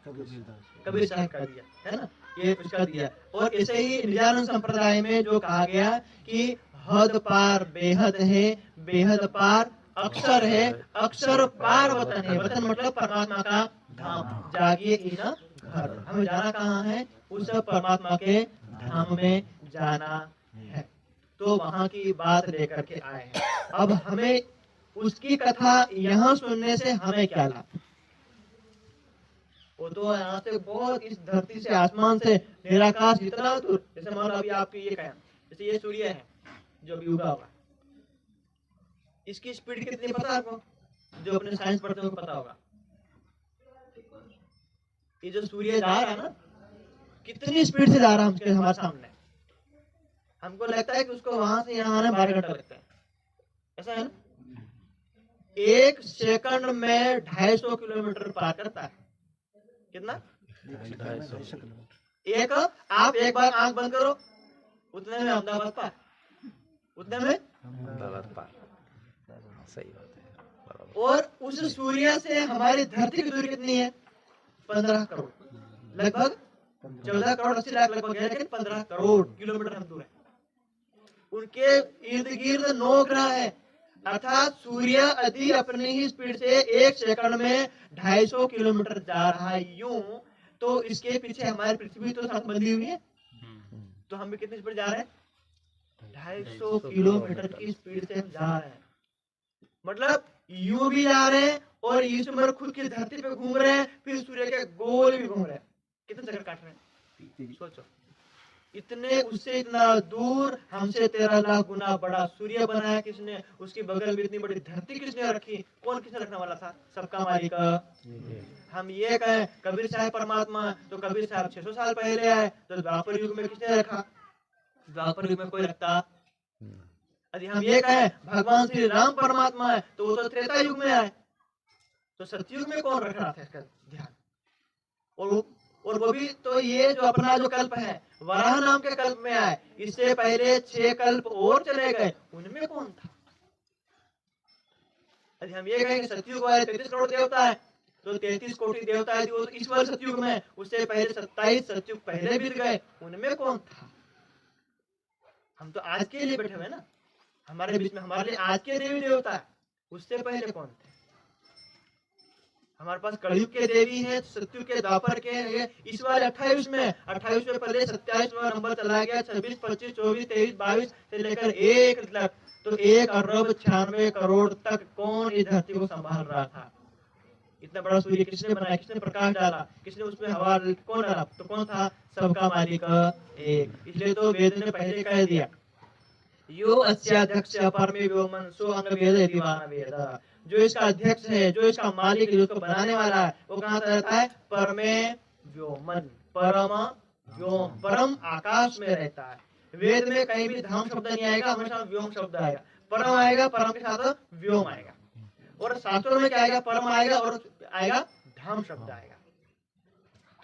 कबीर साहब का दिया, है ना, ये उसका दिया। और ऐसे ही निजानंद संप्रदाय में जो कहा गया कि हद पार बेहद है, बेहद पार अक्षर है, अक्षर पार वतन है। वतन मतलब परमात्मा का धाम। जागिए इन घर। हमें जाना कहाँ है? उस परमात्मा के धाम में जाना है। तो वहां की बात लेकर के आए हैं। अब हमें उसकी कथा यहाँ सुनने से हमें क्या लाभ? वो तो यहाँ से बहुत, इस धरती से, आसमान से, निराकाश जितना दूर। जैसे मान लो अभी आपकी ये कहें, जैसे ये सूर्य है जो अभी उगा हुआ, इसकी स्पीड कितनी पता है आपको? जो अपने साइंस पढ़ते हैं उनको पता होगा। ये जो सूर्य जा रहा है ना, कितनी स्पीड से जा रहा है हमारे सामने। हमको लगता है कि उसको वहां से यहाँ आने 12 घंटा लगता है, ऐसा है ना? 1 सेकंड में 250 किलोमीटर पार करता है। कितना? 250 एक, आप एक बार आंख बंद करो, उतने में अहमदाबाद पार, उतने में अहमदाबाद पार। सही बात है। और उस सूर्य से हमारी धरती की दूरी कितनी है? 15 करोड़, लगभग 14 करोड़ 80 लाख लगभग है, लेकिन 15 करोड़ किलोमीटर हम दूर है। उनके इर्द गिर्द 9 ग्रह है। अर्थात सूर्य यदि अपनी ही स्पीड से 1 सेकंड में 250 किलोमीटर जा रहा है यूं, तो इसके पीछे हमारी पृथ्वी तो साथ बंधी हुई है। तो हम भी कितनी स्पीड जा रहे हैं? 250 किलोमीटर की स्पीड से हम जा रहे हैं। मतलब यूं भी जा रहे हैं और ईश्वर खुद की धरती पे घूम रहे हैं, फिर सूर्य के गोल भी घूम रहे हैं। कितने चक्कर काट रहे हैं? सोचो, इतने उससे इतना दूर हमसे 13 लाख गुना बड़ा सूर्य बनाया किसने? उसकी बगल में इतनी बड़ी धरती किसने रखी? कौन किसने रखने वाला था? सबका मालिक। हम ये कहें कबीर साहब परमात्मा, तो कबीर साहब 600 साल पहले आए, तो द्वापर युग में किसने रखा? द्वापर युग में कोई रखता? यदि हम ये कहें भगवान श्री राम परमात्मा है, तो वो तो त्रेता युग में आए, तो सतयुग में कौन रख रहा था इसका ध्यान? और वो भी तो ये जो अपना जो कल्प है, वराह नाम के कल्प में आए। इससे पहले 6 कल्प और चले गए, उनमें कौन था? यदि हम ये कहें कि सतयुग वाले 33 करोड़ देवता है, तो 33 कोटि देवता है, वो तो ईश्वर सतयुग में, उससे पहले 27 सतयुग पहले बीत गए, उनमें कौन था? हम तो आज के लिए बैठे हुए ना, हमारे बीच में हमारे लिए आज के देवी देवता है, उससे पहले कौन थे? हमारे पास कलयुग के देवी है, सतयुग के, द्वापर के है, इस वाले 28 में पहले 27वां नंबर चला गया, 26, 25, 24, 23, 22 से लेकर 1 लाख, तो 1 अरब 96 करोड़ तक कौन इस धरती को संभाल रहा था? इतना बड़ा सूर्य किसने बनाया, किसने प्रकाश डाला, किसने उसमें हवा कौन डाला? तो कौन था? सबका मालिक एक। इसलिए तो वेद ने पहले कह दिया, यो अस्याध्यक्ष परमे व्योमन सो अंग वेद दिवान वेद। जो इसका अध्यक्ष है, जो इसका मालिक है, जो इसको बनाने वाला है, वो कहाँ रहता है? परमे व्योमन, परम व्योम, परम आकाश में रहता है। वेद में कहीं भी धाम शब्द नहीं आएगा, हमेशा व्योम शब्द आएगा। परम आएगा, परम के साथ व्योम आएगा, और शास्त्रों में क्या आएगा? परम आएगा और आएगा धाम शब्द आएगा।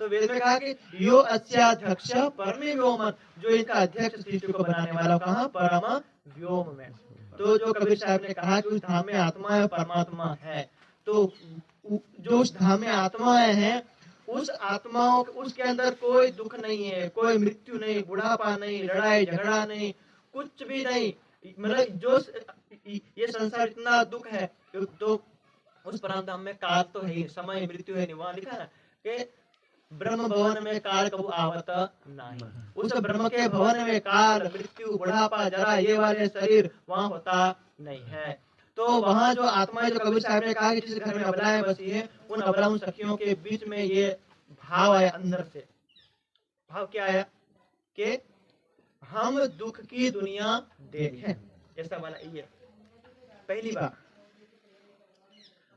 तो वेद में कहा कि यो अस्याध्यक्ष परमे व्योमन, जो इनका अध्यक्ष सृष्टि को बनाने वाला, कहा? परम व्योम में। तो जो कबीर साहब ने कहा कि उस धाम में आत्मा है, परमात्मा है, तो जो उस धाम में आत्माएं हैं, उस आत्माओं, उसके अंदर कोई दुख नहीं है, कोई मृत्यु नहीं, बुढ़ापा नहीं, लड़ाई झगड़ा नहीं, कुछ भी नहीं। मतलब जो ये संसार इतना दुख है, तो उस परम धाम में काल तो है ही, समय मृत्यु है नहीं। वहां लिखा है कि ब्रह्म भवन में काल कबू आवत नहीं। उस ब्रह्म के भवन में काल, मृत्यु, बुढ़ापा, जरा, ये वाले शरीर वहां होता नहीं है। तो वहां जो आत्मा, जो कबीर साहब ने कहा कि जिस घर में अबलाएं बसी है, उन अबला, उन सखियों के बीच में ये भाव आया अंदर से। भाव क्या आया? कि हम दुख की दुनिया देखें, ऐसा वाला ये पहली बार।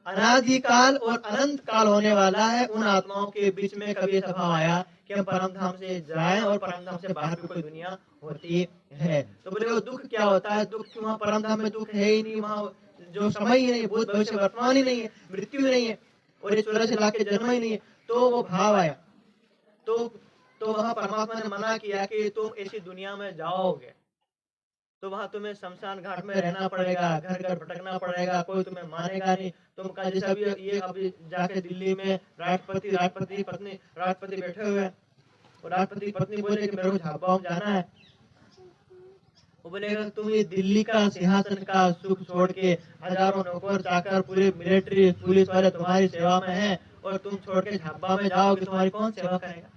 अनादिकाल और अनंत काल होने वाला है, उन आत्माओं के बीच में कभी ऐसा भाव आया कि हम परम धाम से जाएं और परम धाम से बाहर भी कोई दुनिया होती है। तो बोले वो दुख क्या होता है? दुख क्यों? वहाँ परम धाम में दुख है ही नहीं, वहाँ जो समय ही नहीं, भूत भविष्य वर्तमान ही नहीं है, मृत्यु ही नहीं है, और ये 84 लाख के जन्म ही नहीं है। तो वो भाव आया, तो वहाँ परमात्मा ने मना किया कि तुम ऐसी दुनिया में जाओगे तो वहां तुम्हें शमशान घाट में रहना पड़ेगा, घर घर भटकना पड़ेगा, कोई तुम्हें मानेगा नहीं। तुम का जैसा भी ये अभी जाके दिल्ली में राष्ट्रपति बैठे हुए हैं, और राष्ट्रपति पत्नी बोले कि मेरे को झाबा जाना है। वो बोलेगा तुम ये दिल्ली का सिंहासन का सुख छोड़ के, हजारों नौकर चाकर, पूरे मिलिट्री पुलिस वाले तुम्हारी सेवा में हैं, और तुम छोड़ के झाबा में जाओगे, तुम्हारी कौन सेवा करेगा?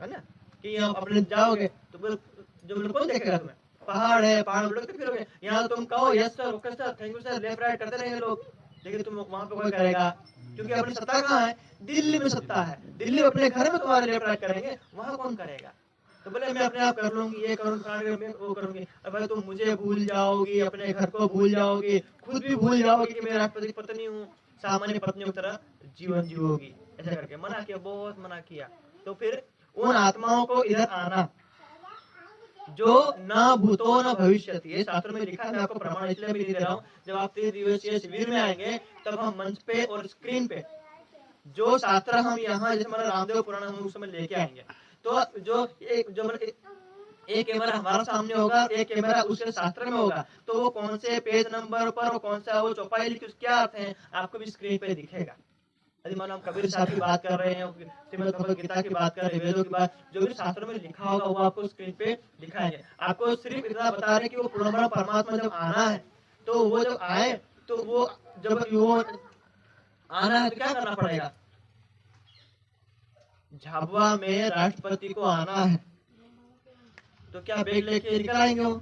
है ना, कि हम अपने जाओगे तो जो कौन देखेगा तुम्हें? पहाड़ है, पहाड़ में लोग फिरोगे। यहाँ तुम कहो yes sir, okay sir, thank you sir, left right करते रहेंगे लोग, लेकिन तुम वहां पे कोई करेगा? क्योंकि अपनी सत्ता कहाँ है? दिल्ली में सत्ता है। दिल्ली में अपने घर में तुम्हारे लेफ्ट राइट करेंगे, वहां कौन करेगा? तो बोले मैं अपने आप कर लूंगी, ये करूंगी, मैं वो करूंगी। अब भाई तुम मुझे भूल जाओगी, अपने घर को भूल जाओगी, खुद भी भूल जाओगी कि मैं राष्ट्रपति की पत्नी हूँ, सामान्य पत्नियों की तरह जीवन जीवोगी। ऐसा करके मना किया, बहुत मना किया। तो फिर उन आत्माओं को इधर आना जो न भूतो न भविष्यति, ये शास्त्र में लिखा है। मैं आपको प्रमाण इसलिए भी दे रहा हूँ, जब आप 3 दिवसीय शिविर में आएंगे तब हम मंच पे और स्क्रीन पे जो शास्त्र हम यहाँ, जैसे हमारा रामदेव पुराण हम उस समय लेके आएंगे, तो जो एक कैमरा हमारा सामने होगा, एक कैमरा उसके शास्त्र में होगा, तो वो कौन से पेज नंबर पर, कौन सा वो चौपाई लिखी, क्या अर्थ है, आपको भी स्क्रीन पे दिखेगा। यदि मान हम कबीर साहब की बात कर रहे हैं, श्रीमद् भगवद गीता की बात कर रहे हैं, वेदों की बात, जो भी शास्त्रों में लिखा होगा वो आपको स्क्रीन पे दिखाएंगे। आपको सिर्फ इतना बता रहे हैं कि वो पूर्ण परमात्मा जब आना है, तो वो जब आए, तो वो जब वो आना है तो क्या करना पड़ेगा? झाबुआ में राष्ट्रपति को आना है, तो क्या बैग लेके निकल आएंगे? वो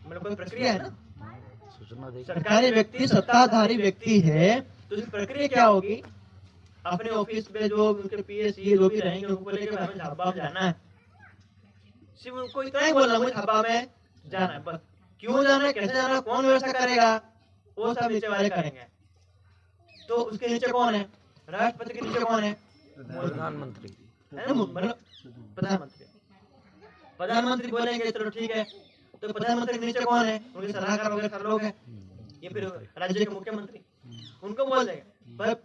मतलब कोई प्रक्रिया है ना, सरकारी व्यक्ति, सत्ताधारी व्यक्ति है, तो इसकी प्रक्रिया क्या होगी? अपने ऑफिस में जो उनके पीएससी जो भी रहेंगे, उनको बोलेंगे हमें झाबा में जाना है। सिर्फ उनको इतना ही बोलना, मुझे झाबा में जाना है, बस। क्यों जाना है, कैसे जाना है, कौन व्यवस्था करेगा, वो सब नीचे वाले करेंगे। तो उसके नीचे कौन है? राष्ट्रपति के नीचे कौन है? प्रधानमंत्री है ना, मतलब प्रधानमंत्री। प्रधानमंत्री बोलेंगे चलो ठीक है, तो प्रधानमंत्री के नीचे कौन है? उनके सलाहकार वगैरह लोग हैं, ये फिर राज्य के मुख्यमंत्री, उनको बोल देंगे। पर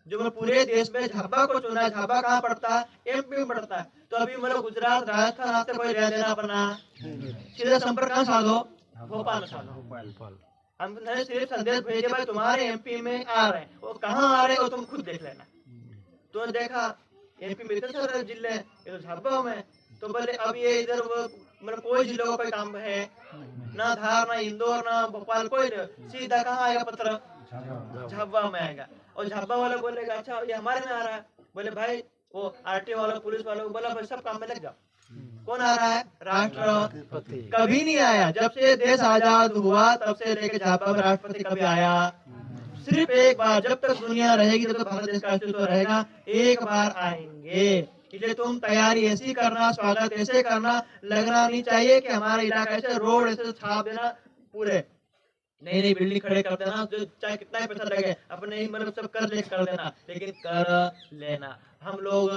जो पूरे देश में झाबा को चुना है, झाबा कहाँ पड़ता है? एमपी में पड़ता है। तो अभी मतलब गुजरात, राजस्थान आपसे कोई लेना देना अपना, सीधा संपर्क कहाँ साधो? भोपाल में साधो। हमने सिर्फ संदेश भेजे भाई तुम्हारे एमपी में आ रहे हैं, वो कहाँ आ रहे हैं वो तुम खुद देख लेना। तो देखा एमपी में इतने सारे जिले हैं, ये तो झाबुआ में, तो बोले अब ये इधर मतलब कोई जिले का कोई काम है ना, धार ना इंदौर ना भोपाल, कोई नहीं, सीधा कहाँ आएगा पत्र, झाबुआ में आएगा। और झाबुआ वाला बोलेगा अच्छा ये हमारे में आ रहा है, बोले भाई वो आरटीओ वाला पुलिस वाला बोला भाई सब काम में लग जाओ। कौन आ रहा है? राष्ट्रपति। कभी नहीं आया जब से देश आजाद हुआ तब से लेकर झाबुआ में राष्ट्रपति कभी आया? सिर्फ एक बार, जब तक दुनिया रहेगी तब तक भारत देश का अस्तित्व रहेगा, एक बार आएंगे। इसलिए तुम तैयारी ऐसी करना, स्वागत ऐसे करना, लगना नहीं चाहिए कि हमारा इलाका ऐसे रोड ऐसे छाप देना पूरे, नई नई बिल्डिंग खड़े कर देना, जो चाहे कितना ही पैसा लगे अपने ही मतलब सब कर देना, लेकिन कर लेना। हम लोग,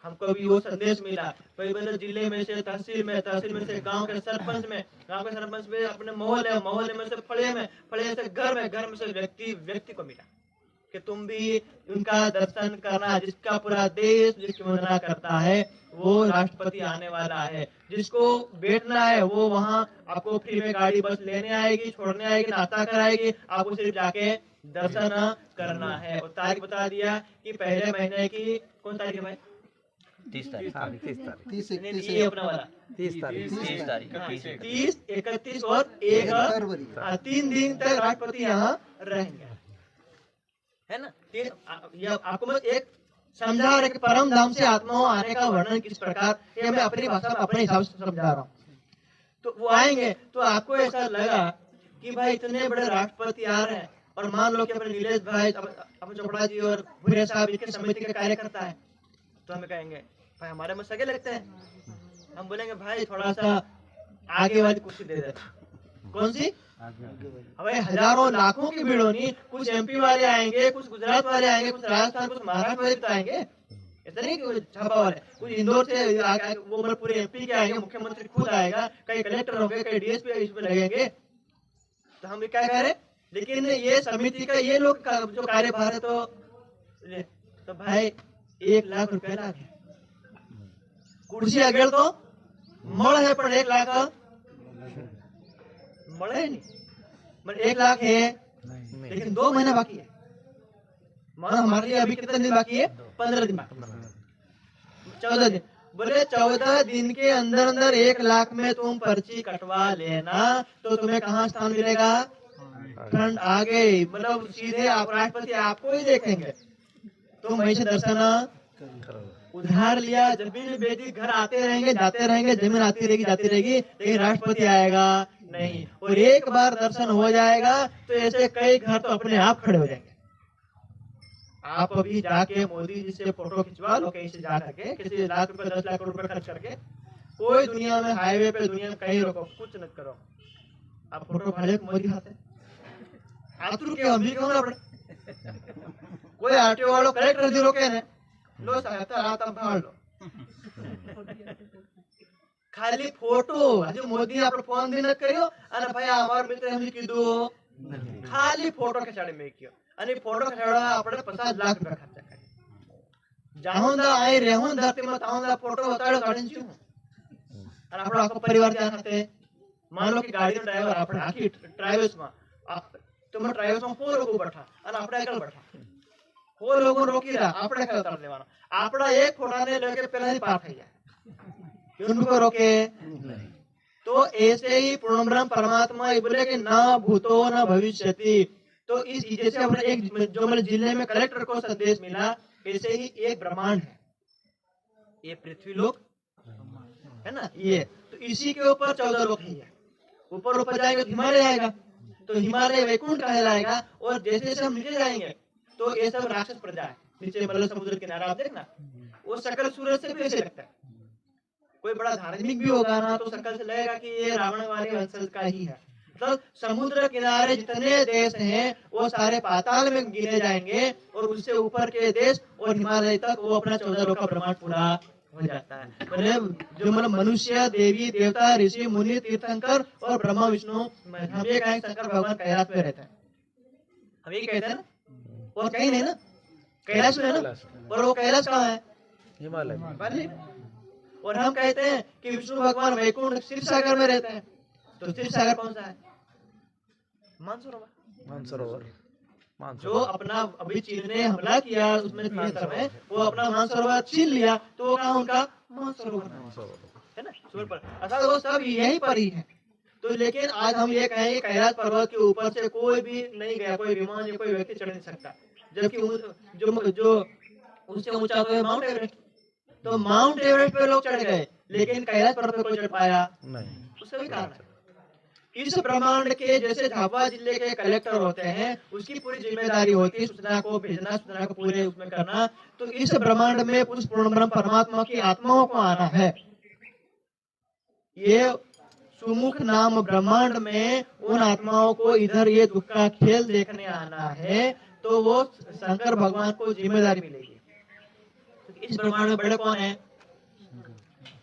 हमको भी वो संदेश मिला, कई बार जिले में से तहसील में से गांव के सरपंच में अपने मोहल्ले में से फड़े से घर में से व्यक्ति को मिला कि तुम भी उनका दर्शन करना, जिसका पूरा देश जिसकी वंदना करता है वो राष्ट्रपति आने वाला है। जिसको बैठना है वो वहाँ आपको फ्री में गाड़ी बस लेने आएगी, छोड़ने आएगी, नाश्ता कराएगी, आपको सिर्फ जाके दर्शन करना है। और तारीख बता दिया कि पहले महीने की कौन तारीख है भाई? 30 तारीख। 30 अपना वाला 30 तारीख 30, 31 और 1 फरवरी, 3 दिन तक राष्ट्रपति यहाँ रहेंगे, है ना। आपको मैं एक समझा रहे कि परम धाम से आत्माओं आने का वर्णन किस प्रकार, ये मैं अपनी भाषा में अपने हिसाब से समझा रहा हूँ। तो वो आएंगे तो आपको ऐसा लगा कि भाई इतने बड़े राष्ट्रपति आ रहे हैं, और मान लो कि अपने नीलेश भाई, अपने चोपड़ा जी और भूरे साहब इनके समिति के कार्यकर्ता है, तो हमें कहेंगे भाई हमारे में सगे लगते हैं। हम बोलेंगे भाई थोड़ा सा आगे वाली कुर्सी दे दे। कौन सी? भाई हजारों लाखों की भीड़ होनी, कुछ एमपी वाले आएंगे, कुछ गुजरात वाले आएंगे, कुछ राजस्थान, कुछ महाराष्ट्र वाले तो आएंगे, ऐसा नहीं कि छापा वाले, कुछ इंदौर से वो मतलब पूरे एमपी के आएंगे, मुख्यमंत्री खुद आएगा, कई कलेक्टर होंगे, कई डीएसपी इसमें लगेंगे। तो हम क्या कह रहे, लेकिन ये समिति का ये लोग जो कार्यभार है, तो भाई 1 लाख रुपए लागे कुर्सी अगर तो मड़ है, पर 1 लाख मड़े नहीं, मतलब 1 लाख है लेकिन 2 महीना बाकी है। मानो हमारे लिए अभी कितने दिन बाकी है? 15 दिन बाकी, 14 दिन। बोले 14 दिन के अंदर 1 लाख में तुम पर्ची कटवा लेना तो तुम्हें कहाँ स्थान मिलेगा? फ्रंट आगे, मतलब सीधे आप राष्ट्रपति आपको ही देखेंगे, तुम वहीं से दर्शन उधार लिया। जब भी बेटी घर आते रहेंगे जाते रहेंगे, जमीन आती रहेगी जाती रहेगी, लेकिन राष्ट्रपति आएगा नहीं। और एक बार दर्शन हो जाएगा तो ऐसे कई घर तो अपने आप खड़े हो जाएंगे। आप अभी जाके मोदी जी से फोटो खिंचवा लो, कहीं से जा करके, किसी लाख रुपए 10 लाख रुपए खर्च करके, कोई दुनिया में हाईवे पे दुनिया में कहीं रोको, कुछ न करो, आप फोटो भाजपा मोदी खाते आतुर के हम भी क्यों ना पड़े, कोई आरटीओ वालों कलेक्टर जी रोके ने लो सहायता रात हम भाड़ लो, खाली फोटो जो मोदी आप फोन भी न करियो અને ભાઈ અમાર મિત્ર એમ કીધું ખાલી फोटो खिचाड़ी में कियो અને फोटो खिचाड़ा આપણે 50 लाख रुपया खर्चा કરી જાहुंदा आई रहूं धरती में ताहुंदा फोटो बताड़ो काढीन છું અને આપણો આખો પરિવાર ત્યાં સાથે मान लो कि गाड़ी ड्राइवर આપણે આખી ટ્રાવેલ્સ માં તમે ટ્રાવેલ્સ માં 4 લોકો બેઠા અને આપણે એકલ બેઠા 4 લોકો રોકી રહ્યા આપણે કઈ ઉતાર લેવાનો આપડા એક ફોટાને લેકે પહેલા ही पार થઈ જાય उनको रोके नहीं। तो ऐसे ही पूर्णब्रह्म परमात्मा बोले कि ना भूतो ना भविष्यति। तो इस जैसे हमने एक जो मेरे जिले में कलेक्टर को संदेश मिला, ऐसे ही एक ब्रह्मांड है, ये पृथ्वी लोक है ना, ये तो इसी के ऊपर 14 लोक है। ऊपर ऊपर जाएगा तो हिमालय आएगा, तो हिमालय वैकुंठ कहलाएगा। और जैसे जैसे हम नीचे जाएंगे तो ये सब राक्षस प्रजा है, नीचे मतलब समुद्र किनारा आप देखना, वो सकल सूरज से भी ऐसे लगता है। कोई बड़ा धार्मिक भी होगा ना तो शकल से लगेगा कि ये रावण वाले वंशज का ही है। तो समुद्र किनारे जितने देश हैं वो सारे पाताल में गिने जाएंगे, और उससे ऊपर के देश और हिमालय तक वो अपना 14 लोक का ब्रह्मांड पूरा हो जाता है। मतलब जो मतलब मनुष्य, देवी, देवता, ऋषि, मुनि, तीर्थंकर और ब्रह्मा विष्णु, हम ये कहें शंकर भगवान कैलाश में रहते हैं, हम ये कहते हैं ना, और कहीं नहीं ना, कैलाश में है ना, और वो कैलाश कहाँ है? हिमालय। और हम कहते हैं कि विष्णु भगवान वैकुंठ क्षीर सागर में रहते हैं, तो क्षीर सागर कौन सा है? मानसरोवर। मानसरोवर जो अपना अभी चीन ने हमला किया उसमें तिहत्तर में, वो अपना मानसरोवर छीन लिया, तो वो कहा उनका मानसरोवर है ना, सूर्य पर, अर्थात वो सब यहीं पर ही है। तो लेकिन आज हम ये कहें कैलाश पर्वत के ऊपर से कोई भी नहीं गया, कोई विमान या कोई व्यक्ति चढ़ नहीं सकता, जबकि जो उससे ऊंचा तो है माउंट एवरेस्ट। तो माउंट एवरेस्ट पे लोग चढ़ गए, लेकिन कैलाश पर्वत पे कोई चढ़ पाया नहीं। उसका भी कारण है। इस ब्रह्मांड के जैसे झाबुआ जिले के कलेक्टर होते हैं, उसकी पूरी जिम्मेदारी होती है सूचना को भेजना, सूचना को पूरे उसमें करना। तो इस ब्रह्मांड में उस पूर्ण ब्रह्म परमात्मा की आत्माओं को आना है। ये सुमुख नाम ब्रह्मांड में उन आत्माओं को इधर ये दुख का खेल देखने आना है, तो वो शंकर भगवान को जिम्मेदारी मिलेगी। तो इस ब्रह्मांड में बड़े कौन है?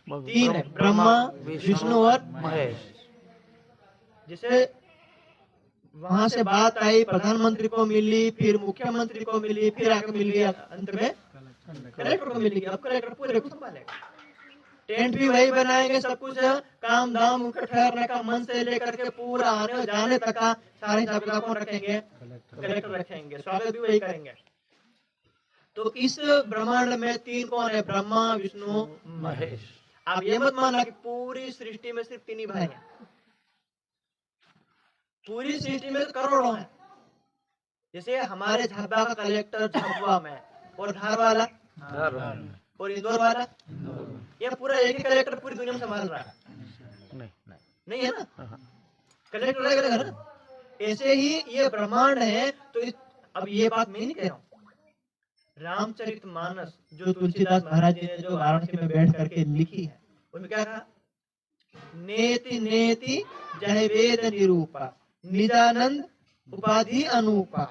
तीन है, ब्रह्मा, विष्णु और महेश। जैसे वहां से बात आई, प्रधानमंत्री को मिली, फिर मुख्यमंत्री को मिली, फिर आगे मिली अंत में कलेक्टर को मिलेगी। अब कलेक्टर पूरे को संभालेगा, टेंट भी वही बनाएंगे, सब कुछ काम धाम उनका ठहरने का मन से लेकर के पूरा आने और जाने तक का सारे हिसाब किताब कौन रखेंगे? कलेक्टर रखेंगे, स्वागत भी वही करेंगे। तो इस ब्रह्मांड में तीन कौन है? ब्रह्मा, विष्णु, महेश। आप ये मत मानना कि पूरी सृष्टि में सिर्फ तीन ही भाई हैं। पूरी सृष्टि में करोड़ों हैं। जैसे हमारे झाबुआ का कलेक्टर झाबुआ में, और धार वाला और इंदौर वाला, ये पूरा एक ही कलेक्टर पूरी दुनिया में संभाल रहा है? नहीं है ना, कलेक्टर अलग अलग है ना। ऐसे ही ये ब्रह्मांड है। तो अब ये बात मैं नहीं कह रहा हूँ, रामचरितमानस जो तुलसीदास महाराज जी ने जो वाराणसी में बैठ करके लिखी है, उनमें क्या कहा? नेति नेति जय वेद निरूपा, निजानंद उपाधि अनूपा,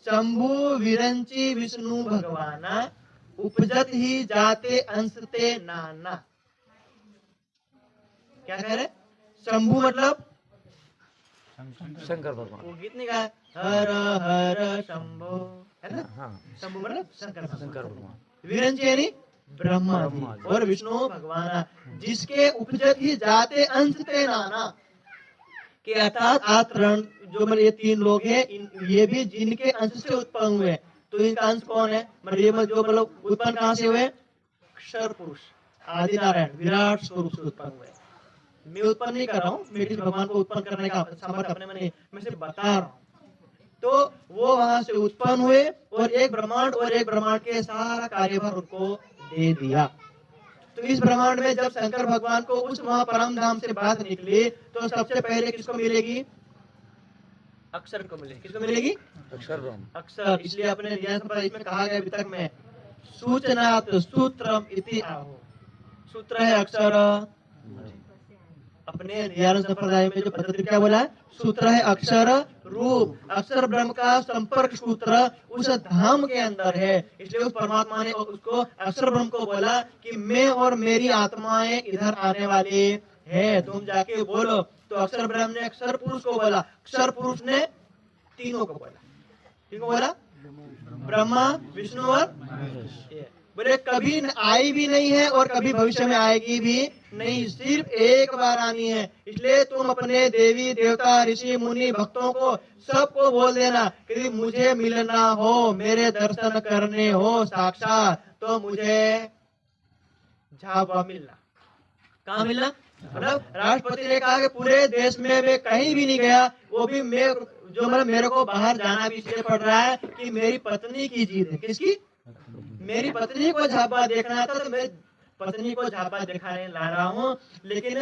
शंभु विरंची विष्णु भगवाना, उपजत ही जाते अंशते नाना। क्या कह रहे? शंभु मतलब शंकर भगवान। वो गीत नहीं गाया, हर हर शंभो, है ना? हाँ, शंभु मतलब शंकर शंकर भगवान। विरंची यानी ब्रह्मा जी और विष्णु भगवान, जिसके उपजत ही जाते अंशते नाना, के अर्थात आतरण जो मतलब ये तीन लोग हैं, ये भी जिनके अंश से उत्पन्न हुए। तो इनका अंश कौन है? मतलब जो मतलब उत्पन्न कहाँ से हुए? अक्षर पुरुष आदि नारायण विराट स्वरूप से उत्पन्न हुए। मैं उत्पन्न नहीं कर रहा हूँ, मैं किसी भगवान को उत्पन्न करने का सामर्थ्य अपने में नहीं, मैं सिर्फ बता रहा हूँ। तो वो वहां से उत्पन्न हुए और एक ब्रह्मांड के सारा कार्यभार उनको दे दिया। तो इस ब्रह्मांड में जब शंकर भगवान को उस महापरम धाम से बात निकली, तो सबसे पहले किसको मिलेगी? अक्षर को मिलेगी। किसको मिलेगी? अक्षर ब्रह्म। अक्षर। इसलिए अपने न्याय संप्रदाय इसमें कहा गया अभी तक में, सूचनात् सूत्रम इति आहो। सूत्र है अक्षर। अपने न्याय संप्रदाय में जो पद्धति क्या बोला है? सूत्र है अक्षर रूप। अक्षर ब्रह्म का संपर्क सूत्र उस धाम के अंदर है। इसलिए उस परमात्मा ने उसको अक्षर ब्रह्म को बोला कि मैं और मेरी आत्माएं इधर आने वाली है, तुम जाके बोलो। तो अक्षर ब्रह्म ने अक्षर पुरुष को बोला, अक्षर पुरुष ने तीनों को बोला। किसको बोला? ब्रह्मा, विष्णु और बोले कभी आई भी नहीं है और कभी भविष्य में आएगी भी नहीं, सिर्फ एक बार आनी है। इसलिए तुम अपने देवी देवता ऋषि मुनि भक्तों को सबको बोल देना कि मुझे मिलना हो, मेरे दर्शन करने हो साक्षात, तो मुझे झाबुआ मिलना। कहाँ मिलना? मतलब राष्ट्रपति ने कहा कि पूरे देश में मैं कहीं भी नहीं गया, वो भी मैं जो मतलब मेरे को बाहर जाना भी इसलिए पड़ रहा है कि मेरी पत्नी की जीत है। किसकी? मेरी पत्नी को झाबुआ देखना था, तो मैं पत्नी को झाबुआ दिखाने ला रहा हूँ। लेकिन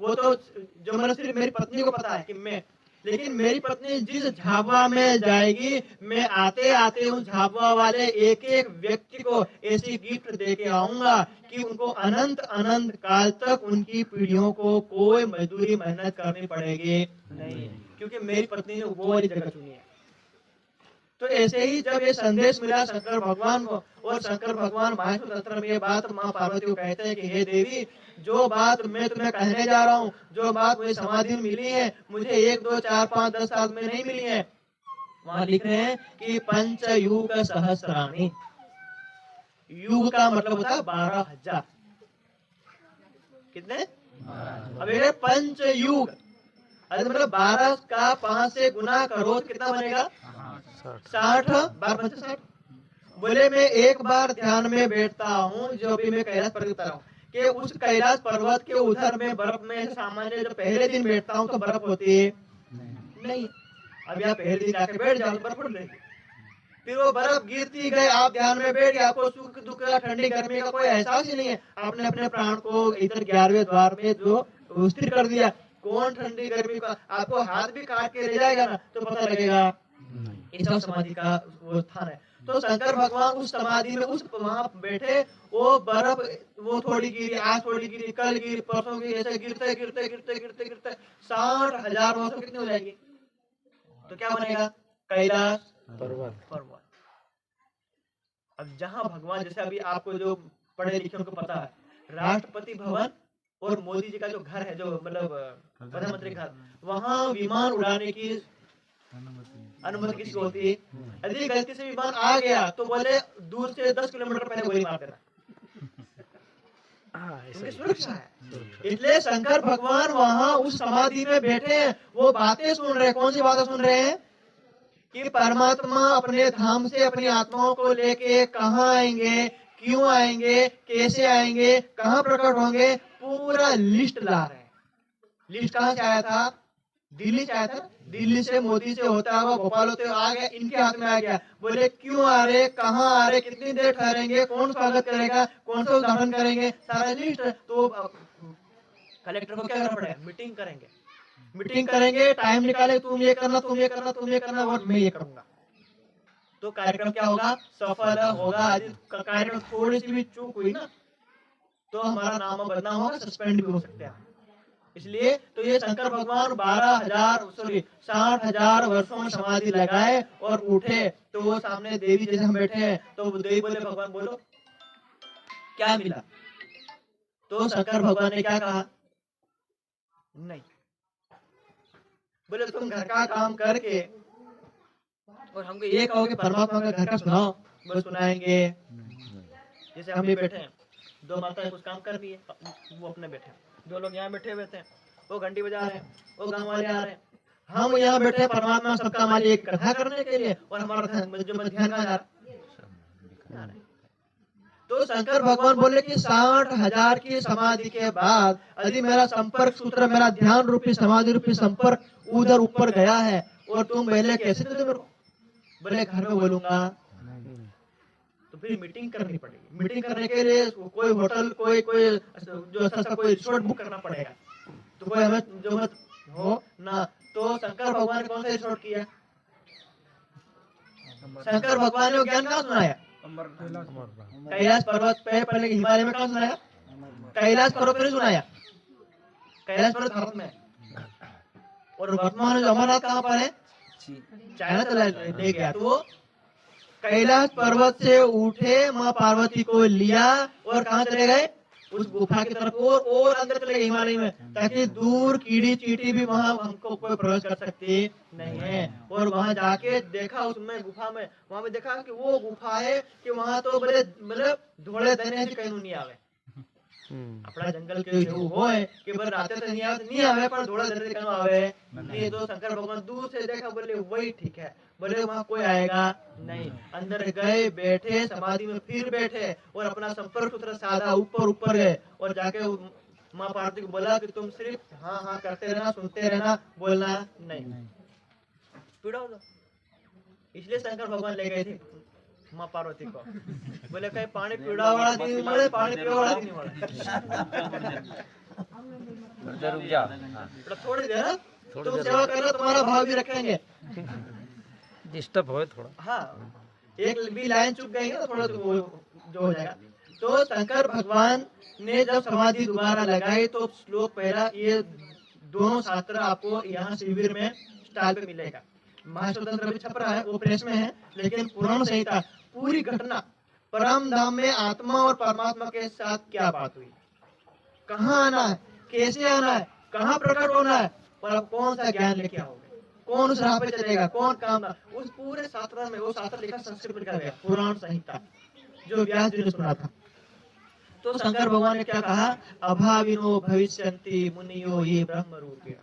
वो तो जो मतलब सिर्फ मेरी पत्नी को पता है कि मैं, लेकिन मेरी पत्नी जिस झाबुआ में जाएगी, मैं आते आते उन झाबुआ वाले एक एक व्यक्ति को ऐसी गिफ्ट दे के आऊंगा कि उनको अनंत अनंत काल तक उनकी पीढ़ियों को कोई मजदूरी मेहनत करनी पड़ेगी नहीं, क्योंकि मेरी पत्नी ने वो वाली जगह चुनी है। तो ऐसे ही जब ये संदेश मिला शंकर भगवान को, और शंकर भगवान माहेश्वर तंत्र में ये बात माँ पार्वती को कहते हैं कि हे देवी, जो बात मैं तुम्हें कहने जा रहा हूँ, जो बात मुझे समाधि में मिली है, मुझे 1, 2, 4, 5, 10 साल में नहीं मिली है। वहां लिख रहे हैं कि पंच युग सहस्राणी। युग का मतलब होता है 12,000। कितने? अब पंच युग, अरे मतलब 12 का 5 से गुना करो तो कितना बनेगा? 60। 12×5 = 60। बोले मैं एक बार ध्यान में बैठता हूँ, जो भी मैं कैलाश पर्वत बता रहा हूँ, कि उस कैलाश पर्वत के उधर में बर्फ में सामान्य जो पहले दिन बैठता हूँ तो बर्फ होती है नहीं। अब आप पहले दिन जाके बैठ जाओ तो बर्फ उड़ जाएगी। फिर वो बर्फ गिरती गए, आप ध्यान में बैठ गए, आपको सुख दुख का ठंडी गर्मी का कोई एहसास ही नहीं है। आपने अपने प्राण को इधर 11वें द्वार में जो स्थिर कर दिया, कौन ठंडी गर्मी का आपको हाथ भी काट के ले जाएगा ना तो पता लगेगा। ये सब समाधि का वो स्थान है। तो शंकर भगवान उस समाधि में उस वहां बैठे, वो बर्फ वो थोड़ी गिरी, आज थोड़ी गिरी, कल गिरी, परसों गिरी, ऐसे गिरते गिरते गिरते गिरते गिरते 60,000 वर्षों कितनी हो जाएगी? तो क्या बनेगा? कैलाश पर्वत। अब जहां भगवान, जैसे अभी आपको जो पढ़े लिखे उनको पता है, राष्ट्रपति भवन और मोदी जी का जो घर है, जो मतलब प्रधानमंत्री घर, वहां विमान उड़ाने की अनुमति किसकी होती है? यदि गलती से विमान आ गया तो बोले दूर से 10 किलोमीटर पहले गोली मार देना, क्योंकि सुरक्षा है। इसलिए शंकर भगवान वहां उस समाधि में बैठे हैं, वो बातें सुन रहे हैं। कौन सी बातें सुन रहे हैं? कि परमात्मा अपने धाम से अपनी आत्माओं को लेके कहाँ आएंगे, क्यों आएंगे, कैसे आएंगे, कहाँ प्रकट होंगे, पूरा लिस्ट ला रहे हैं। लिस्ट कहाँ से आया था? दिल्ली से आया था। दिल्ली से मोदी से होता हुआ भोपाल होते हुए आ गया, इनके हाथ में आ गया। बोले क्यों आ रहे, कहाँ आ रहे, कितनी देर ठहरेंगे, कौन स्वागत करेगा, कौन सा उद्घाटन करेंगे, सारा लिस्ट। तो कलेक्टर को क्या करना पड़ेगा? मीटिंग करेंगे, मीटिंग करेंगे, टाइम निकाले, तुम ये करना, तुम ये करना, तुम ये करना, और मैं ये करूंगा। तो कार्यक्रम क्या होगा? सफल होगा। यदि कार्यक्रम थोड़ी सी भी चूक हुई ना तो हमारा नाम बदनाम होगा, सस्पेंड भी हो सकते हैं। इसलिए तो ये शंकर भगवान 60,000 वर्षों में समाधि लगाए और उठे, तो वो सामने देवी जैसे हम बैठे हैं, तो देवी बोले भगवान बोलो क्या मिला? तो शंकर भगवान ने क्या कहा? नहीं। बोले तुम घर का काम करके और हमको ये कहो कि परमात्मा का घर का सुनाओ, बोले सुनाएंगे। जैसे हम भी बैठे हैं, 2 माताएं कुछ काम कर रही है, वो अपने बैठे, 2 लोग यहाँ बैठे हुए थे, वो घंटी बजा रहे हैं, वो गांव वाले आ रहे हैं, हम यहाँ बैठे परमात्मा सबका मालिक कथा करने के लिए, और हमारा जो ध्यान कहाँ जा रहा है? तो शंकर भगवान बोले कि 60,000 की समाधि के बाद यदि मेरा संपर्क सूत्र, मेरा ध्यान रूपी समाधि रूपी संपर्क उधर ऊपर गया है, और तुम पहले कैसे थे? बोले घर में बोलूंगा। तो फिर मीटिंग करनी पड़ेगी। मीटिंग करने के लिए कोई होटल, कोई जो अच्छा कोई रिसोर्ट बुक करना पड़ेगा। तो कोई हमें जो मत हो ना, तो शंकर भगवान ने कौन सा रिसोर्ट किया? शंकर भगवान ने ज्ञान कहाँ सुनाया? कैलाश पर्वत पे, पहले हिमालय में कहाँ सुनाया? कैलाश पर्वत पे सुनाया। कैलाश पर्वत भारत में, और वर्तमान में अमरनाथ कहाँ पर है? चाइना चला ले गया। तो कैलाश पर्वत से उठे, माँ पार्वती को लिया और कहाँ चले गए? उस गुफा की तरफ, और अंदर चले गए हिमालय में, ताकि दूर कीड़ी चींटी भी वहां हमको कोई प्रवेश कर सकती नहीं है। और वहां जाके देखा, उसमें गुफा में वहां पे देखा कि वो गुफा है कि वहां तो बड़े मतलब धोड़े देने से कहीं नहीं आवे। अपना जंगल के वो है कि बस रात से नहीं आवे, पर थोड़ा देर से कहीं आवे नहीं। तो शंकर भगवान दूर से देखा, बोले वही ठीक है, बोले वहां कोई आएगा नहीं। अंदर गए, बैठे समाधि में, फिर बैठे और अपना संपर्क सूत्र साधा, ऊपर गए और जाके माँ पार्वती को बोला कि तुम सिर्फ हाँ हाँ करते रहना, सुनते रहना, बोलना नहीं। पीड़ा हो। इसलिए शंकर भगवान ले गए थे माँ पार्वती को, बोले कहीं पानी पीड़ा वाला नहीं मिले, पानी पीड़ा वाला नहीं मिले। थोड़ी देर तुम सेवा करना, तुम्हारा भाव भी रखेंगे। डिस्टर्ब हो थोड़ा। हाँ, एक भी लाइन चुक गई ना थोड़ा, तो वो जो हो जाएगा। तो शंकर भगवान ने जब समाधि दोबारा लगाई, तो श्लोक पहला, ये दोनों शास्त्र आपको यहाँ शिविर में स्टॉल पे मिलेगा। महास्वतंत्र भी छप रहा है, वो प्रेस में है, लेकिन पुराण संहिता पूरी घटना, परम धाम में आत्मा और परमात्मा के साथ क्या बात हुई, कहाँ आना है, कैसे आना है, कहाँ प्रकट होना है, और अब कौन सा ज्ञान लेके आओगे, कौन उस राह पे चलेगा, कौन काम ना, उस पूरे शास्त्र में, वो शास्त्र लिखा संस्कृत में लिखा गया, पुराण संहिता, जो व्यास जी ने सुना था। तो शंकर भगवान ने क्या कहा? अभाविनो भविष्यन्ति मुनियो ये ब्रह्म रूपेण।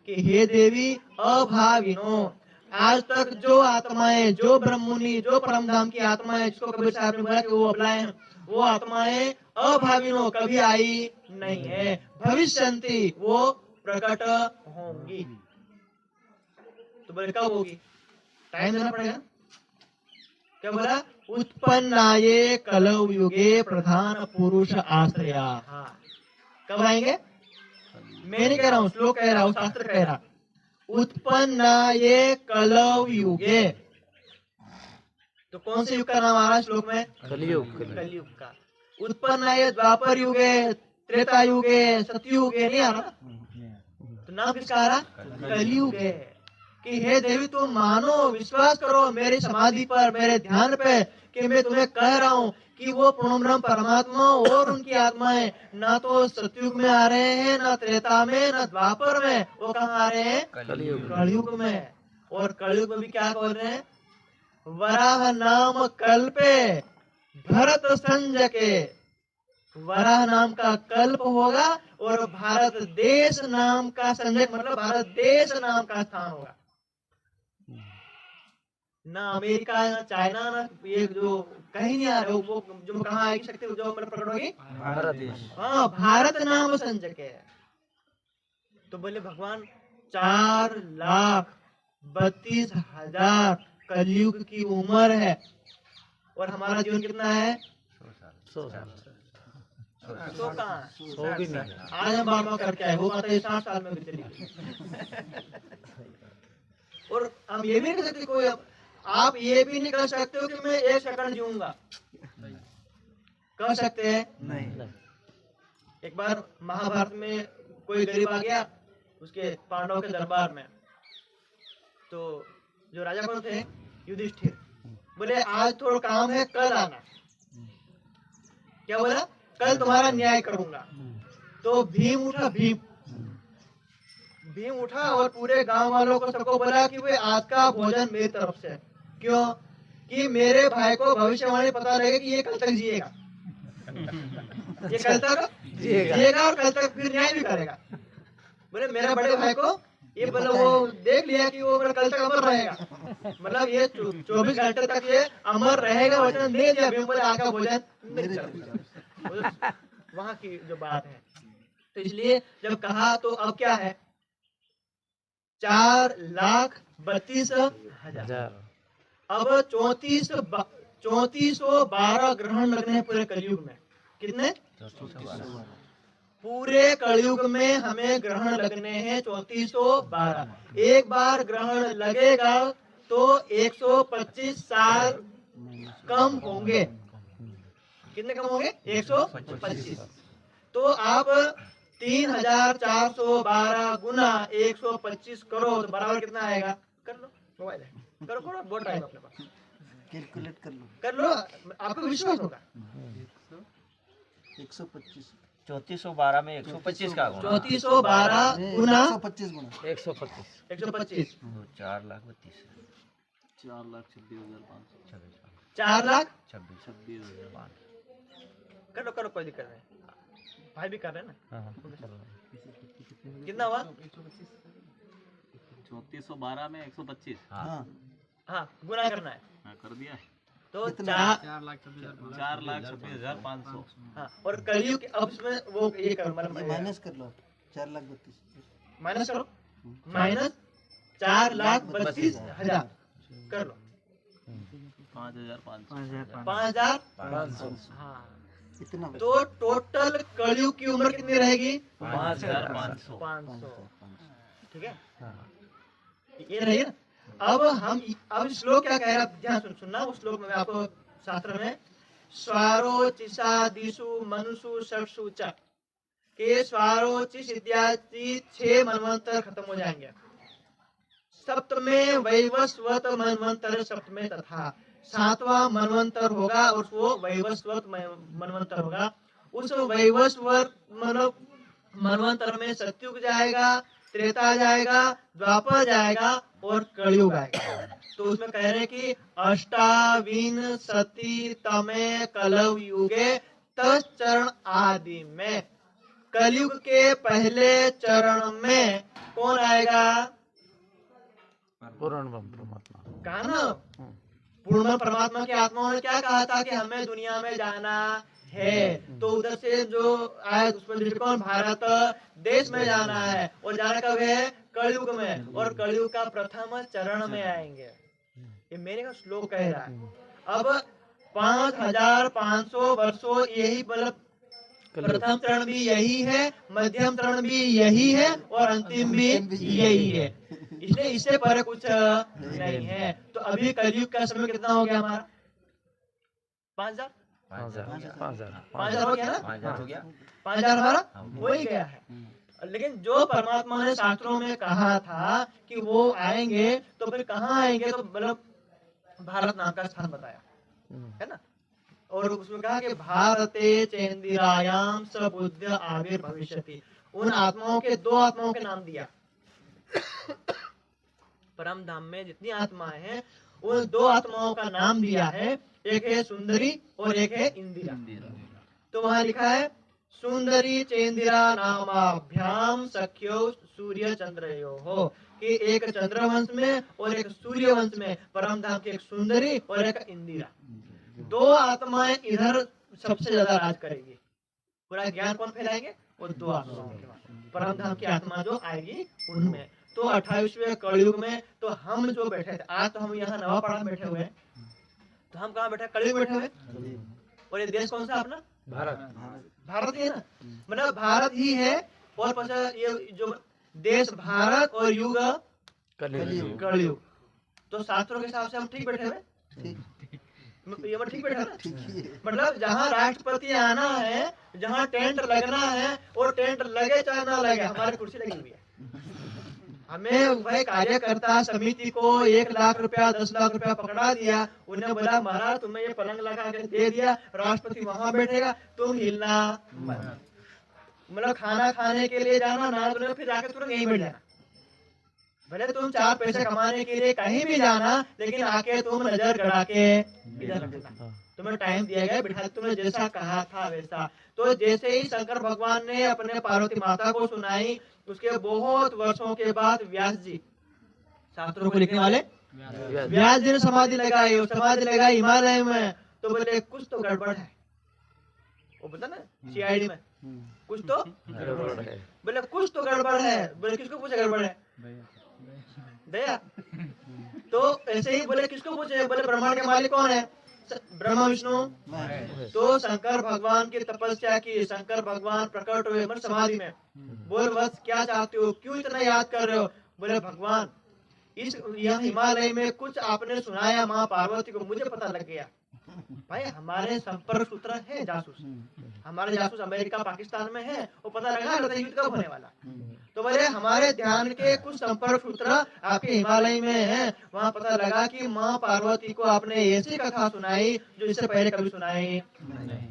कि हे देवी अभाविनो, आज तक जो आत्माएं, जो ब्रह्ममुनि, जो परमधाम की आत्माएं, जिसको कबीर साहब ने बोला कि वो अबलाएं हैं, वो आत्माएं अभाविनो कभी आई नहीं है, भविष्यंति वो प्रकट होंगी। तो बोले कब होगी? टाइम देना पड़ेगा। क्या बोला? उत्पन्नाये कलौ युगे प्रधान पुरुष आश्रया। कब आएंगे? मैं नहीं कह रहा हूँ, श्लोक कह रहा हूँ, शास्त्र कह रहा। उत्पन्नाये कलौ युगे, तो कौन से युग का नाम आ रहा है श्लोक में? कलियुग। कलयुग का। उत्पन्नाये द्वापर युगे, त्रेता युगे, सतयुगे नहीं आ रहा, तो नाम किसका आ रहा? कलयुग है। कि हे देवी तुम मानो, विश्वास करो मेरी समाधि पर, मेरे ध्यान पे, कि मैं तुम्हें कह रहा हूँ कि वो पूर्ण ब्रह्म परमात्मा और उनकी आत्माएं ना तो सतयुग में आ रहे हैं, ना त्रेता में, ना द्वापर में, वो कहाँ आ रहे हैं? कलयुग में। और कलयुग में भी क्या बोल रहे हैं? वराह नाम कल्पे भरत संजके, वराह नाम का कल्प होगा और भारत देश नाम का संजक, मतलब भारत देश नाम का स्थान होगा। ना अमेरिका, ना चाइना, ना ये जो कहीं नहीं आ रहे, वो जो कहाँ आएगी शक्ति, जो मतलब प्रकट होगी? भारत देश। हाँ, भारत नाम संजक है। तो बोले भगवान 4,32,000 कलयुग की उम्र है, और हमारा जीवन कितना है? 100 साल। 100 कहाँ? 100 भी नहीं। आज हम बाबा करके आए, वो बात है 60 साल में भी चली गई। और हम ये भी नहीं कह सकते, कोई आप ये भी नहीं कह सकते हो कि मैं 1 सेकंड जीऊंगा, कह सकते हैं? नहीं। एक बार महाभारत में कोई गरीब आ गया उसके पांडवों के दरबार में, तो जो राजा कौन थे? युधिष्ठिर। बोले आज थोड़ा काम है, कल आना। क्या बोला? कल तुम्हारा न्याय करूंगा। तो भीम उठा, भीम उठा और पूरे गांव वालों को सबको बोला कि वे आज का भोजन मेरी तरफ से। क्यों? कि मेरे भाई को भविष्यवाणी पता लगेगा कि ये कल तक जिएगा, ये कल तक जिएगा और कल तक फिर न्याय भी करेगा। बोले मेरे बड़े भाई को ये, मतलब वो देख लिया कि वो कल तक अमर रहेगा, मतलब ये 24 घंटे तक ये अमर रहेगा, वचन दे दिया भीम। बोले आज का भोजन मेरी तरफ से। वहां की जो बात है, तो इसलिए जब कहा तो अब क्या है? 4,32,000। अब 3412 ग्रहण लगने हैं पूरे कलयुग में। कितने? पूरे कलयुग में हमें ग्रहण लगने हैं 3412। एक बार ग्रहण लगेगा तो 125 साल कम होंगे। कितने कम होंगे? 125। तो आप 3,412 गुना 125 करो तो बराबर कितना आएगा? कर लो, मोबाइल है, करो बहुत टाइम अपने पास, कैलकुलेट कर कर लो। लो, आपको विश्वास होगा। 125 3412 में 125 का गुणा 3412 गुना 125 गुना 125। 125 4,32,000 4,26,000 कर लो, कोई दिक्कत नहीं, भाई भी कर रहे हैं ना। कितना हुआ? 3412 में 125। हाँ हाँ, गुना करना है। हाँ, कर दिया। तो कितना? 4,26,500। हाँ, और कलयुग के अब इसमें वो ये करो, ये मतलब माइनस कर लो 4,32,000 माइनस करो, माइनस 4,32,000 कर लो, 5,500। 5,500। हाँ, इतना तो टोटल कलयुग की उम्र कितनी रहेगी? 5,500। 500। ठीक है, ये रही ना। अब श्लोक क्या कह रहा है? ध्यान सुनना। उस श्लोक में आपको शास्त्र में स्वारोचिषा दिशु मनुषु षट्सु च के स्वारोचिष इत्यादि 6 मनवंतर खत्म हो जाएंगे। सप्तमें वैवस्वत मनवंतर सप्तमें तथा 7वां मनवंतर होगा और वो वैवस्वत मनवंतर होगा। उस वैवस्वत मनवंतर में सतयुग जाएगा, त्रेता जाएगा, द्वापर जाएगा और कलयुग आएगा। तो उसमें कह रहे हैं कि अष्टाविंशति तमे कलव युगे तच्चरण आदि में कलयुग के पहले चरण में कौन आएगा? पूर्ण परमात्मा। कहा ना, पूर्ण परमात्मा की आत्माओं ने क्या कहा था कि हमें दुनिया में जाना है, तो उधर से जो आया उसमें दृष्टिकोण भारत देश में जाना है, और जाना कब है? कलयुग में, और कलयुग का प्रथम चरण में आएंगे। ये मेरे का श्लोक कह रहा है। अब 5500 वर्षों यही मतलब प्रथम चरण भी यही है, मध्यम चरण भी यही है, और अंतिम भी यही है। इसलिए इससे पर कुछ नहीं है। तो अभी कलयुग का समय कितना हो गया हमारा? 5000 5000 हो गया ना? 5000 हो गया। 5000 हमारा हो ही गया है। लेकिन जो परमात्मा ने शास्त्रों में कहा था कि वो आएंगे, तो फिर कहाँ आएंगे? तो मतलब भारत नाम का स्थान बताया है ना, और उसमें कहा कि भारते चेंदिरायाम सबुद्ध आविर्भविष्यति। उन आत्माओं के, दो आत्माओं के नाम दिया। परम धाम में जितनी आत्माएं हैं, उन दो आत्माओं का नाम दिया है। एक है सुंदरी और एक है इंदिरा। तो वहां लिखा है सुंदरी चेंदिरा नामाभ्याम सख्यो सूर्य चंद्रयो हो, कि एक चंद्रवंश में और एक सूर्य वंश में परम धाम की एक सुंदरी और एक इंदिरा, दो आत्माएं इधर सबसे ज्यादा राज करेगी। पूरा ज्ञान कौन फैलाएंगे? वो दो आत्माओं के परम धाम की आत्मा जो आएगी उनमें। तो 28वें कलयुग में तो हम जो बैठे थे, आज तो हम यहाँ नवापाड़ा में बैठे हुए हैं, तो हम कहाँ बैठे? कलयुग बैठे हुए। और ये देश कौन सा अपना? भारत। भारत ही है ना, मतलब भारत ही है। और पता ये जो देश भारत और युग कलयुग, तो शास्त्रों के हिसाब से हम ठीक बैठे हुए। ये बात ठीक बैठा ना? मतलब जहाँ राष्ट्रपति आना है, जहाँ टेंट लगना है, और टेंट लगे चाहे ना लगे, हमारी कुर्सी लगी हुई है। हमें वह कार्यकर्ता समिति को 1 लाख रुपया 10 लाख रुपया पकड़ा दिया, उन्हें बोला महाराज तुम्हें ये पलंग लगा के दे दिया, राष्ट्रपति वहां बैठेगा, तुम हिलना मत। मतलब खाना खाने के लिए जाना ना, तुमने फिर जाके तुरंत यहीं बैठ जाना। भले तुम 4 पैसे कमाने के लिए कहीं भी जाना, लेकिन आके तुम नजर गड़ा के इधर बैठना। तुम्हें टाइम दिया गया, बिठा तुमने जैसा कहा था वैसा। तो जैसे ही शंकर भगवान ने अपने पार्वती माता को सुनाई, उसके बहुत वर्षों के बाद व्यास जी, शास्त्रों को लिखने वाले व्यास जी ने समाधि लगाई। और समाधि लगाई हिमालय में, तो बोले कुछ तो गड़बड़ है। वो बोलता ना सीआईडी में, कुछ तो गड़बड़ है। बोले कुछ तो गड़बड़ है। बोले किसको पूछे गड़बड़ है? दया। तो ऐसे ही बोले किसको पूछे? बोले ब्रह्मांड के मालिक कौन है? ब्रह्मा विष्णु। तो शंकर भगवान की तपस्या की, शंकर भगवान प्रकट हुए मतलब समाधि में। बोल बस क्या चाहते हो, क्यों इतना याद कर रहे हो? बोले भगवान इस यहाँ हिमालय में कुछ आपने सुनाया माँ पार्वती को, मुझे पता लग गया। भाई हमारे संपर्क सूत्र है जासूस, हमारे जासूस अमेरिका पाकिस्तान में है, वो पता लगा रहता युद्ध कब होने वाला। तो बोले हमारे ध्यान के कुछ संपर्क सूत्र आपके हिमालय में है, वहाँ पता लगा कि माँ पार्वती को आपने ऐसी कथा सुनाई जो इससे पहले कभी सुनाई नहीं।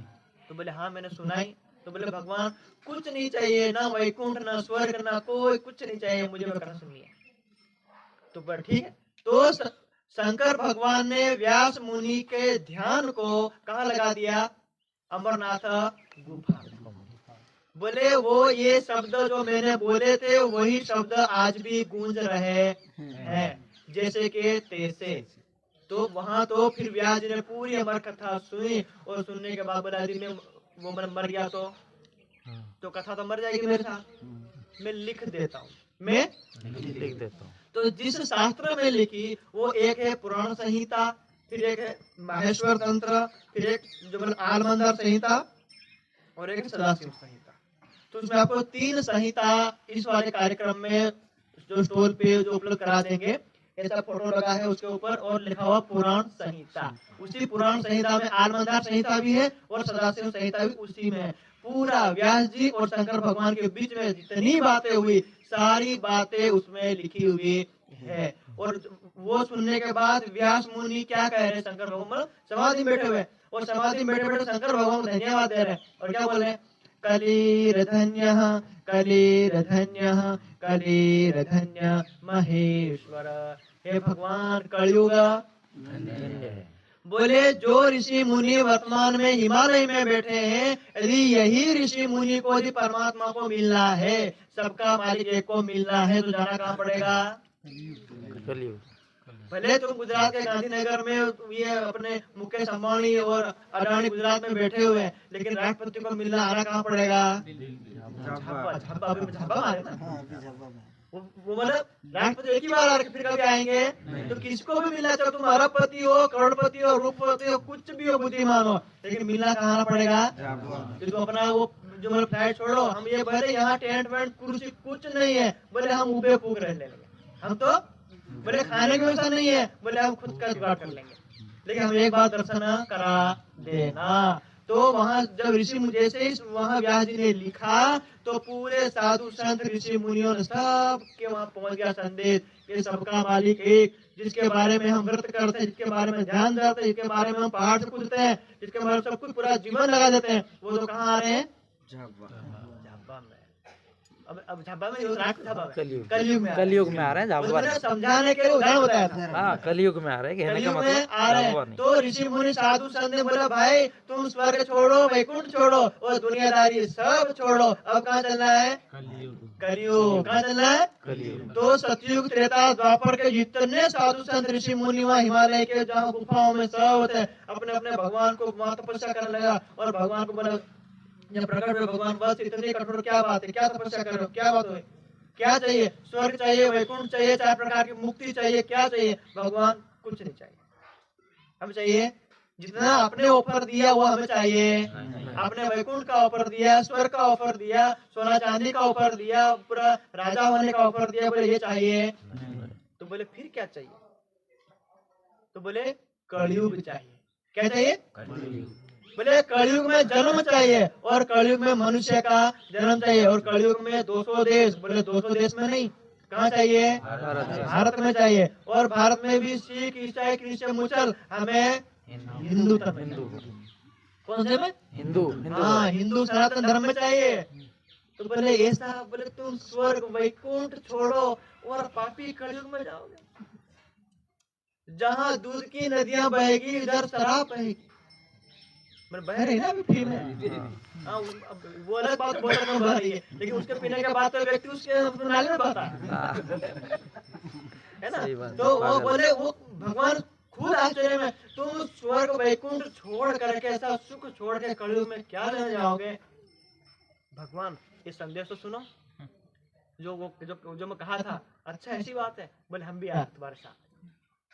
तो बोले हाँ मैंने सुनाई। तो बोले भगवान कुछ नहीं चाहिए, ना वैकुंठ ना स्वर्ग ना कोई कुछ नहीं चाहिए, मुझे वो कथा सुनिए। तो बोले ठीक है। तो शंकर भगवान ने व्यास मुनि के ध्यान को कहाँ लगा दिया? अमरनाथ गुफा। बोले वो ये शब्द जो मैंने बोले थे वही शब्द आज भी गूंज रहे हैं, जैसे के तैसे। तो वहां तो फिर व्यास जी ने पूरी अमर कथा सुनी, और सुनने के बाद बोला में वो मर गया तो कथा तो मर जाएगी मेरे साथ, मैं लिख देता हूँ, मैं लिख देता हूँ। तो जिस शास्त्र में लिखी वो एक है पुराण संहिता, फिर एक है माहेश्वर तंत्र, फिर एक जो आलमंदार संहिता, और एक सदाशिव संहिता। तो उसमें आपको 3 संहिता इस वाले कार्यक्रम में जो स्टोर पे जो उपलब्ध करा देंगे, ऐसा फोटो लगा है उसके ऊपर और लिखा हुआ पुराण संहिता। उसी पुराण संहिता में आलमंदार संहिता भी है और सदाशिव संहिता भी उसी में है। पूरा व्यास जी और शंकर भगवान के बीच में जितनी बातें हुई सारी बातें उसमें लिखी हुई है। और वो सुनने के बाद व्यास मुनि क्या कह रहे हैं? शंकर भगवान समाधि बैठे हुए, और समाधि बैठे बैठे शंकर भगवान को धन्यवाद दे रहे हैं। और क्या बोल रहे हैं? कलिर्धन्यः कलिर्धन्यः कलिर्धन्य महेश्वर। हे भगवान कलयुग धन्य है। बोले जो ऋषि मुनि वर्तमान में हिमालय में बैठे हैं, यदि यही ऋषि मुनि को यदि परमात्मा को मिलना है, सबका मालिक एक को मिलना है, तो जाना कहाँ पड़ेगा? कलयुग। भले तुम गुजरात के गांधीनगर में ये अपने मुकेश अंबानी और अडानी गुजरात में बैठे हुए हैं, लेकिन राष्ट्रपति को मिलना आना कहाँ पड़ेगा? झाबा, झाबा, अभी झाबा मारे ना। हाँ अभी झाबा में वो मतलब राष्ट्रपति एक ही बार आके फिर कभी आएंगे, तो किसको भी मिलना चाहो, तुम अरबपति हो, करोड़पति हो, रूपपति हो, कुछ भी हो, बुद्धिमान हो, लेकिन मिलना कहाँ आना पड़ेगा? तो तुम अपना वो जो मतलब फ्लाइट छोड़ो, हम ये बोले यहाँ टेंट वेंट कुर्सी कुछ नहीं है, बोले हम ऊपर फूक रह लेंगे, हम तो बोले खाने की व्यवस्था नहीं है, बोले हम खुद का जुगाड़ कर लेंगे, लेकिन हम एक बार दर्शन करा देना। तो वहाँ जब ऋषि जैसे ही वहाँ व्यास जी ने लिखा, तो पूरे साधु संत ऋषि मुनियों ने सब के वहाँ पहुंच गया संदेश, ये सबका मालिक एक, जिसके बारे में हम व्रत करते हैं, जिसके बारे में ध्यान करते हैं, जिसके बारे में हम पहाड़ से कूदते हैं, जिसके बारे में सब कुछ पूरा जीवन लगा देते हैं, वो तो कहाँ आ रहे हैं? झाबा में। अब झाबा में झाबा में कलयुग में आ रहे हैं झाबा। समझाने के लिए उदाहरण बताया था। हाँ कलयुग में आ रहे हैं, कहने का कलयुग में मतलब आ रहे झाबा हैं। नहीं। तो ऋषि मुनि साधु संत ने बोला भाई तुम स्वर्ग छोड़ो, वैकुंठ छोड़ो और दुनियादारी सब छोड़ो, अब कहाँ चलना है? कलयुग। कहाँ चलना है? कलयुग। तो सतयुग, त्रेता, द्वापर के जितने साधु संत ऋषि मुनि वहाँ हिमालय के जहाँ गुफाओं में सब होते हैं, अपने अपने भगवान को वहाँ तपस्या करने लगा, और भगवान को बोला जब प्रकट हुए भगवान, बस इतनी कठोर क्या बात है, क्या तपस्या कर रहे हो, क्या बात है, क्या चाहिए? स्वर्ग चाहिए, वैकुंठ चाहिए, 4 प्रकार की मुक्ति चाहिए, क्या चाहिए? भगवान कुछ नहीं चाहिए, हमें चाहिए जितना आपने ऑफर दिया वो हमें चाहिए। आपने वैकुंठ का ऑफर दिया, स्वर्ग का ऑफर दिया, सोना चांदी का ऑफर दिया, पूरा राजा होने का ऑफर दिया, बोले ये चाहिए। तो बोले फिर क्या चाहिए? तो बोले कलयुग चाहिए। क्या चाहिए? बोले कलयुग में जन्म चाहिए, और कलयुग में मनुष्य का जन्म चाहिए, और कलयुग में 200 देश, बोले 200 देश में नहीं, कहाँ चाहिए? भारत में चाहिए, और भारत में भी सिख, ईसाई, क्रिश्चियन, मुसल, हमें हिंदू कौन से में? हिंदू। हाँ हिंदू सनातन धर्म में चाहिए। तो बोले ऐसा, बोले तुम स्वर्ग वैकुंठ छोड़ो और पापी कलयुग में जाओगे, जहाँ दूध की नदियां बहेगी उधर शराब बहेगी। बह रही है ना अभी फ्री में। हाँ वो अलग बात बोतल में बह रही है, लेकिन उसके पीने के बाद तो व्यक्ति उसके नाले में बहता है ना। तो वो बोले, वो भगवान खुद आश्चर्य में, तुम स्वर्ग वैकुंठ छोड़ करके, ऐसा सुख छोड़ के कलयुग में क्या लेने जाओगे? भगवान इस संदेश को सुनो, जो मैं कहा था, अच्छा ऐसी बात है, बोले हम भी आए तुम्हारे साथ,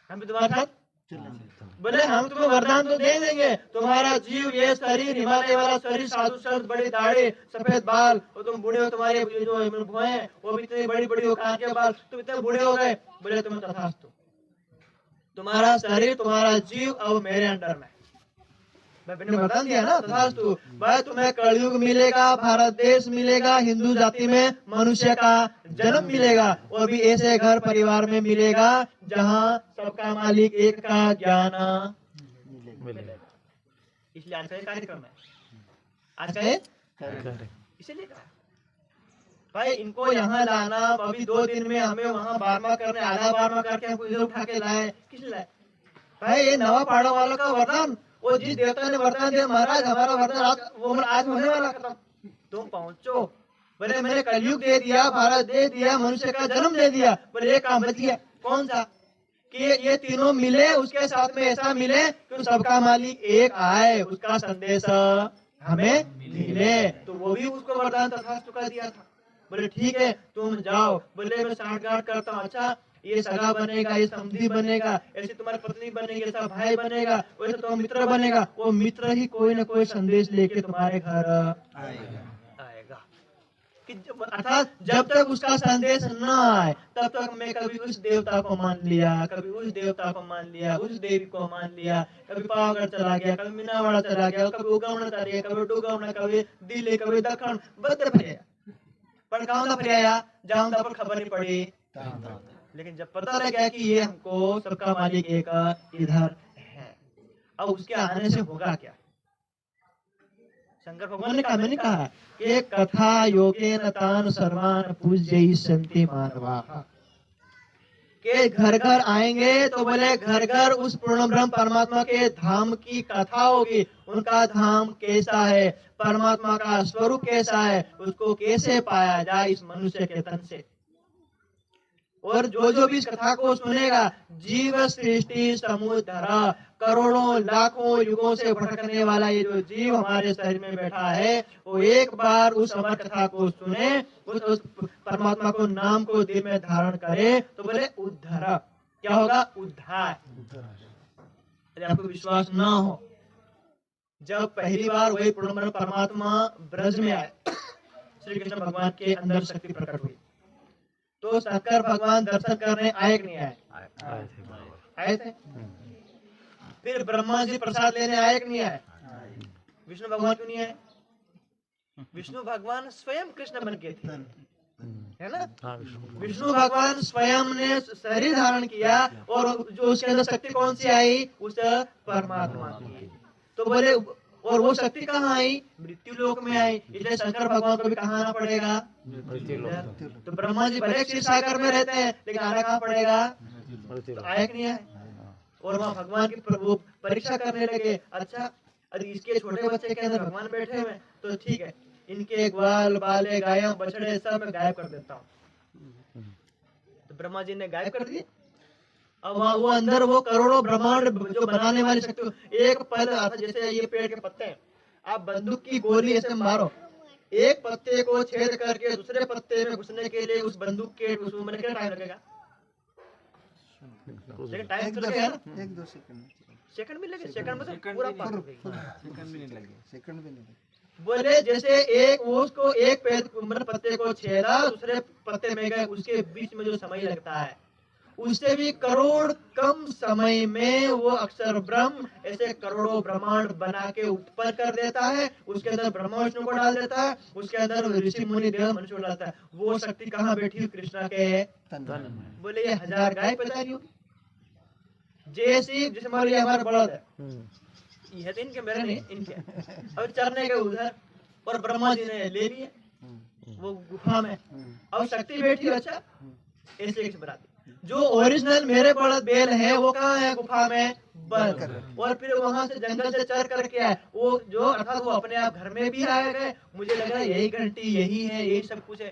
हम भी तुम्हारे साथ, बोले हम तुम्हें वरदान तो दे देंगे, तुम्हारा जीव, ये शरीर, हिमालय वाला शरीर, साधु संत, बड़ी दाढ़ी, सफेद बाल, और तुम बूढ़े हो, तुम्हारे जो भुएं हैं वो भी इतनी बड़ी बड़ी हो, कान के बाल, तुम इतने बूढ़े हो गए, बोले तुम्हें तथास्तु, तुम्हारा शरीर, तुम्हारा जीव अब मेरे अंडर में, मैंने बता दिया ना, तथास्तु। भाई तुम्हें कलयुग मिलेगा, भारत देश मिलेगा, हिंदू जाति में मनुष्य का जन्म मिलेगा, वो भी ऐसे घर परिवार में मिलेगा जहाँ सबका मालिक एक का ज्ञान मिलेगा। इसलिए आज का ये कार्यक्रम है, आज का ये इसीलिए कहा भाई इनको यहाँ लाना, अभी 2 दिन में हमें वहाँ 12वां करने, आधा 12वां करके हमको इधर उठा के लाए, किस लाए? भाई ये नवा पहाड़ों वालों का वरदान, वो जिस देवता ने वरदान दिया, महाराज हमारा वरदान आज होने वाला खत्म, तुम पहुंचो। बोले मैंने कलयुग दे दिया, भारत दे दिया, मनुष्य का जन्म दे दिया, बोले एक काम बच गया, कौन सा? कि ये तीनों मिले, उसके साथ में ऐसा मिले कि सबका मालिक एक आए, उसका संदेश हमें मिले। तो वो भी उसको वरदान तथास्तु कर दिया था। बोले ठीक है तुम जाओ। बोले मैं साठगांठ करता हूँ। अच्छा ये सगा बनेगा, ये समधी बनेगा, ऐसे तुम्हारी पत्नी बनेगी, ऐसा भाई बनेगा, वैसे तो मित्र बनेगा। वो मित्र ही कोई न कोई संदेश लेके तुम्हारे घर आएगा। कि अर्थात जब तक उसका संदेश न आए तब तक मैं कभी उस देवता को मान लिया, कभी उस देवता को मान लिया, उस देवी को मान लिया, कभी पावागढ़ चला गया, कभी मीनावाड़ा चला गया, कभी उगावना चला गया, कभी डुगावना, कभी दिल्ली, कभी दक्षिण, बदर फिर पर गाँव फिर जाऊँ पर खबर नहीं पड़ी। लेकिन जब पता लग गया कि ये हमको सबका मालिक एक इधर है, अब उसके आने से होगा क्या? शंकर भगवान ने कहा, मैंने कहा कि कथा योगेन तान सर्वान पूज्यैः सन्ति मानवाः, के घर घर आएंगे तो बोले घर घर उस पूर्ण ब्रह्म परमात्मा के धाम की कथा होगी। उनका धाम कैसा है, परमात्मा का स्वरूप कैसा है, उसको कैसे पाया जाए इस मनुष्य के तन से। और जो भी इस कथा को सुनेगा, जीव सृष्टि समुद्र, करोड़ों लाखों युगों से भटकने वाला ये जो जीव हमारे शरीर में बैठा है, वो एक बार उस अमर कथा को सुने, उस परमात्मा को नाम को दिल में धारण करे तो बोले उद्धार। क्या होगा? उद्धार। यदि आपको विश्वास ना हो, जब पहली बार वही पूर्ण परमात्मा ब्रज में आए, श्री कृष्ण भगवान के अंदर शक्ति प्रकट हुई, तो शंकर भगवान दर्शन करने आए कि नहीं आए? आए थे। फिर ब्रह्मा जी प्रसाद लेने आए कि नहीं आए? विष्णु भगवान क्यों नहीं आए? विष्णु भगवान स्वयं कृष्ण बन के थे, है ना? विष्णु भगवान स्वयं ने शरीर धारण किया और जो उसके अंदर शक्ति कौन सी आई? उस परमात्मा की। तो बोले, और वो शक्ति कहाँ आई? मृत्यु लोक में आई। इसलिए शंकर भगवान को भी कहाँ आना पड़ेगा? तो ब्रह्मा जी भले क्षीर सागर में रहते हैं, लेकिन आना कहाँ पड़ेगा? तो आए कि नहीं आए? और वहाँ भगवान की परीक्षा करने लगे। अच्छा, अरे इसके छोटे बच्चे के अंदर भगवान बैठे हुए, तो ठीक है, इनके ग्वाल बाले गाय बछड़े सब मैं गायब कर देता हूँ। तो ब्रह्मा जी ने गायब कर दिए। अब वहाँ वो अंदर वो करोड़ों ब्रह्मांड जो बनाने वाली शक्ति, एक पल जैसे ये पेड़ के पत्ते हैं, आप बंदूक की गोली ऐसे मारो, एक पत्ते को छेद करके दूसरे पत्ते में घुसने के लिए उस बंदूक के उसमें कितना टाइम लगेगा? लेकिन टाइम तो लगेगा ना, 1-2 सेकंड। सेकंड भी लगे, सेकंड में तो पूरा पार हो गई। सेकंड भी नहीं लगे। बोले जैसे एक उसको एक पेड़ पत्ते को छेदा, दूसरे पत्ते में गए, उसके बीच में जो समय लगता है, उससे भी करोड़ कम समय में वो अक्षर ब्रह्म ऐसे करोड़ों ब्रह्मांड बना के उत्पन्न कर देता है। उसके अंदर ब्रह्मा विष्णु को डाल देता है, उसके अंदर ऋषि मुनि देव मनुष्य को डालता है। वो शक्ति कहाँ बैठी हुई? कृष्णा के तन में। बोले ये 1000 गाय पैदा नहीं होगी? जैसे मान लीजिए हमारे बड़द है, ये तो इनके, मेरे नहीं, इनके, अब चरने के उधर, और ब्रह्मा जी ने ले लिए वो गुफा में, अब शक्ति बैठी। अच्छा, ऐसे एक बनाती, जो ओरिजिनल मेरे बड़द बैल है वो कहाँ है? गुफा में बंद। और फिर वहां से जंगल से चर करके आए वो, जो अर्थात वो अपने आप घर में भी आ गए। मुझे लगा यही घंटी यही है, यही सब कुछ है।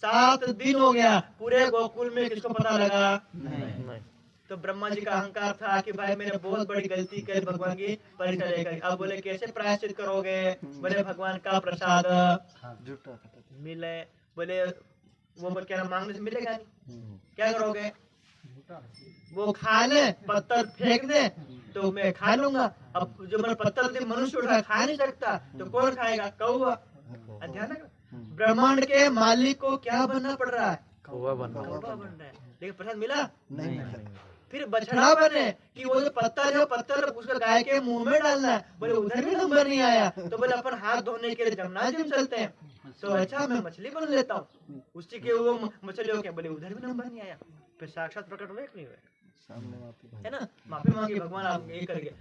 7 दिन हो गया, पूरे गोकुल में किसको पता लगा? नहीं। तो ब्रह्मा जी का अहंकार था कि भाई मैंने बहुत बड़ी गलती कर, भगवान की परीक्षा लेकर। अब बोले कैसे प्रायश्चित करोगे? बोले भगवान का प्रसाद मिले। बोले वो बोल क्या मांगने से मिलेगा नहीं, क्या करोगे? वो खा ले, पत्थर फेंक दे तो मैं खा लूंगा। अब जो मैंने पत्थर से मनुष्य उठा खा नहीं सकता, तो कौन खाएगा? कौवा। ध्यान रखना, ब्रह्मांड के मालिक को क्या बनना पड़ रहा है? कौवा बन रहा है। लेकिन प्रसाद मिला नहीं। फिर बछड़ा बने कि वो जो पत्थर उसका गाय के मुंह में डालना है। बोले उधर भी नंबर नहीं आया, तो बोले अपन हाथ धोने के लिए जमुना जी में चलते हैं, तो अच्छा मैं मछली बन लेता हूँ, उसी के वो मछली हो गया। बोले उधर भी नंबर नहीं आया। फिर साक्षात प्रकट हुए नहीं हुए, है ना? माफी मांगी भगवान, आप ये करके।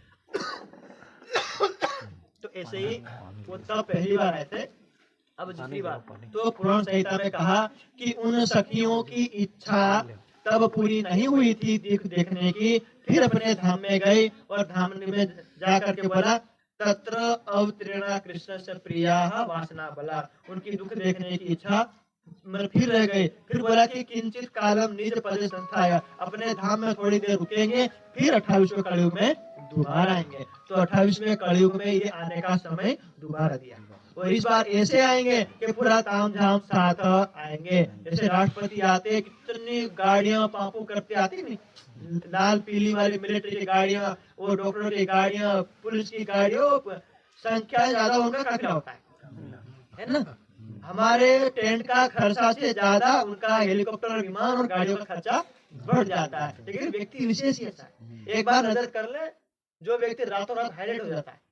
तो ऐसे ही वो तब पहली बार आए थे। अब दूसरी बार तो पुराण संहिता में कहा कि उन सखियों की इच्छा तब पूरी नहीं हुई थी देखने की। फिर अपने धाम में गए और धाम में जाकर के बोला तत्र अवतीर्ण कृष्ण से प्रिया वासना बला। उनकी दुख देखने की इच्छा फिर रह गए। फिर बोला कि किंचित कालम निज पदे संस्थाया, अपने धाम में थोड़ी देर रुकेंगे, फिर 28वें कलयुग में दोबारा आएंगे। तो 28वें कलयुग में ये आने का समय दोबारा दिया। और इस बार ऐसे आएंगे कि पूरा ताम झाम साथ आएंगे। जैसे राष्ट्रपति आते, कितनी गाड़ियां पापू करते आती नहीं, लाल पीली वाली मिलिट्री की गाड़ियां, वो डॉक्टरों की गाड़ियां, पुलिस की गाड़ियों, संख्या ज्यादा उनका काफिला होता है ना? हमारे टेंट का खर्चा से ज्यादा उनका हेलीकॉप्टर, विमान और गाड़ियों का खर्चा बढ़ जाता है। लेकिन व्यक्ति विशेष ही ऐसा है, एक बार नजर कर ले, जो व्यक्ति रातों रात हाईलाइट हो जाता है।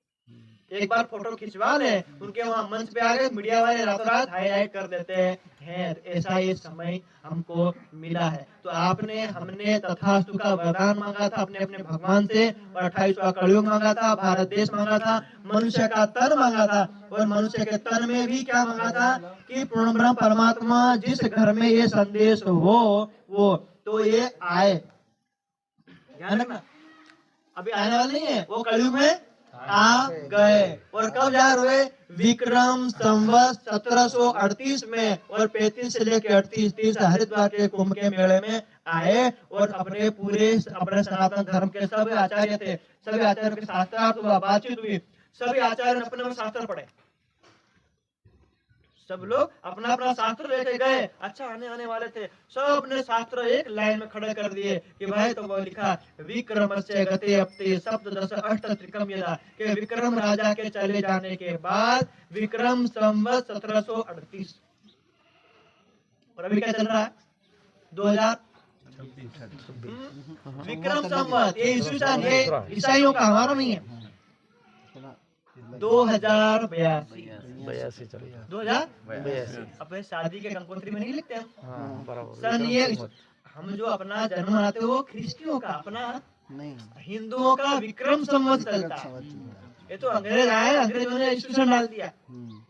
एक बार फोटो खिंचवा ले, उनके वहाँ मंच पे आ गए, मीडिया वाले रातों रात हाईलाइट कर देते हैं। ऐसा ये समय हमको मिला है। तो हमने तथास्तु का वरदान मांगा था अपने अपने भगवान से, और 28वां कलयुग मांगा था, भारत देश मांगा था, मनुष्य का तन मांगा था। और मनुष्य के तन में भी क्या मांगा था कि पूर्ण ब्रह्म परमात्मा जिस घर में ये संदेश हो, वो तो ये आए, ध्यान रखना, अभी आने वाले नहीं है, वो कलयुग में आ गए। और कब जाहिर हुए? विक्रम संवत 1738 में, और 35 से लेकर 38 हरिद्वार के कुंभ के मेले में आए और अपने अपने सनातन धर्म के सभी आचार्य थे, सभी आचार्यों के शास्त्रार्थ हुआ, बातचीत हुई, सभी आचार्य ने अपने शास्त्र पढ़े, सब लोग अपना अपना शास्त्र लेके गए। अच्छा आने वाले थे, सब ने शास्त्र एक लाइन में खड़े कर दिए कि भाई, तो वो लिखा विक्रमस्य गते अपते सप्तदश अष्ट त्रिकम यदा, के विक्रम राजा के चले जाने के बाद विक्रम संवत 1738, और अभी क्या चल रहा है? 2000 विक्रम संवत, ये ईस्वी सन, ये ईसाइयों का, हमारा नहीं है। 2082 2082 अपने शादी के कंकोत्री में नहीं लिखते हम, सन ये हम जो अपना जन्म मनाते हैं वो ख्रिस्टियों का, अपना नहीं, हिंदुओं का विक्रम संवत चलता है। ये तो अंग्रेज आए, अंग्रेजों ने ईस्वी सन डाल दिया,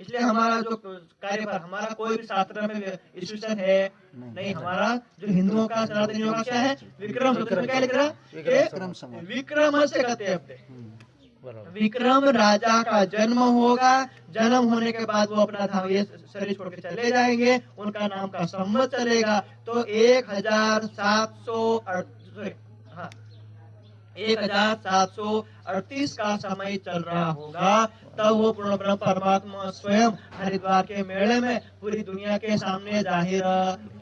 इसलिए हमारा जो कार्यभार, हमारा कोई भी शास्त्र में ईस्वी सन है नहीं, हमारा जो हिंदुओं का सनातनियों का क्या है? विक्रम। क्या लिख रहा है? विक्रम से कहते हैं, विक्रम राजा का जन्म होगा, जन्म होने के बाद वो अपना धाम, ये शरीर छोड़ के चले जाएंगे, उनका नाम का संवत चलेगा। तो 1738 का समय चल रहा होगा, तब वो पूर्ण ब्रह्म परमात्मा स्वयं हरिद्वार के मेले में पूरी दुनिया के सामने जाहिर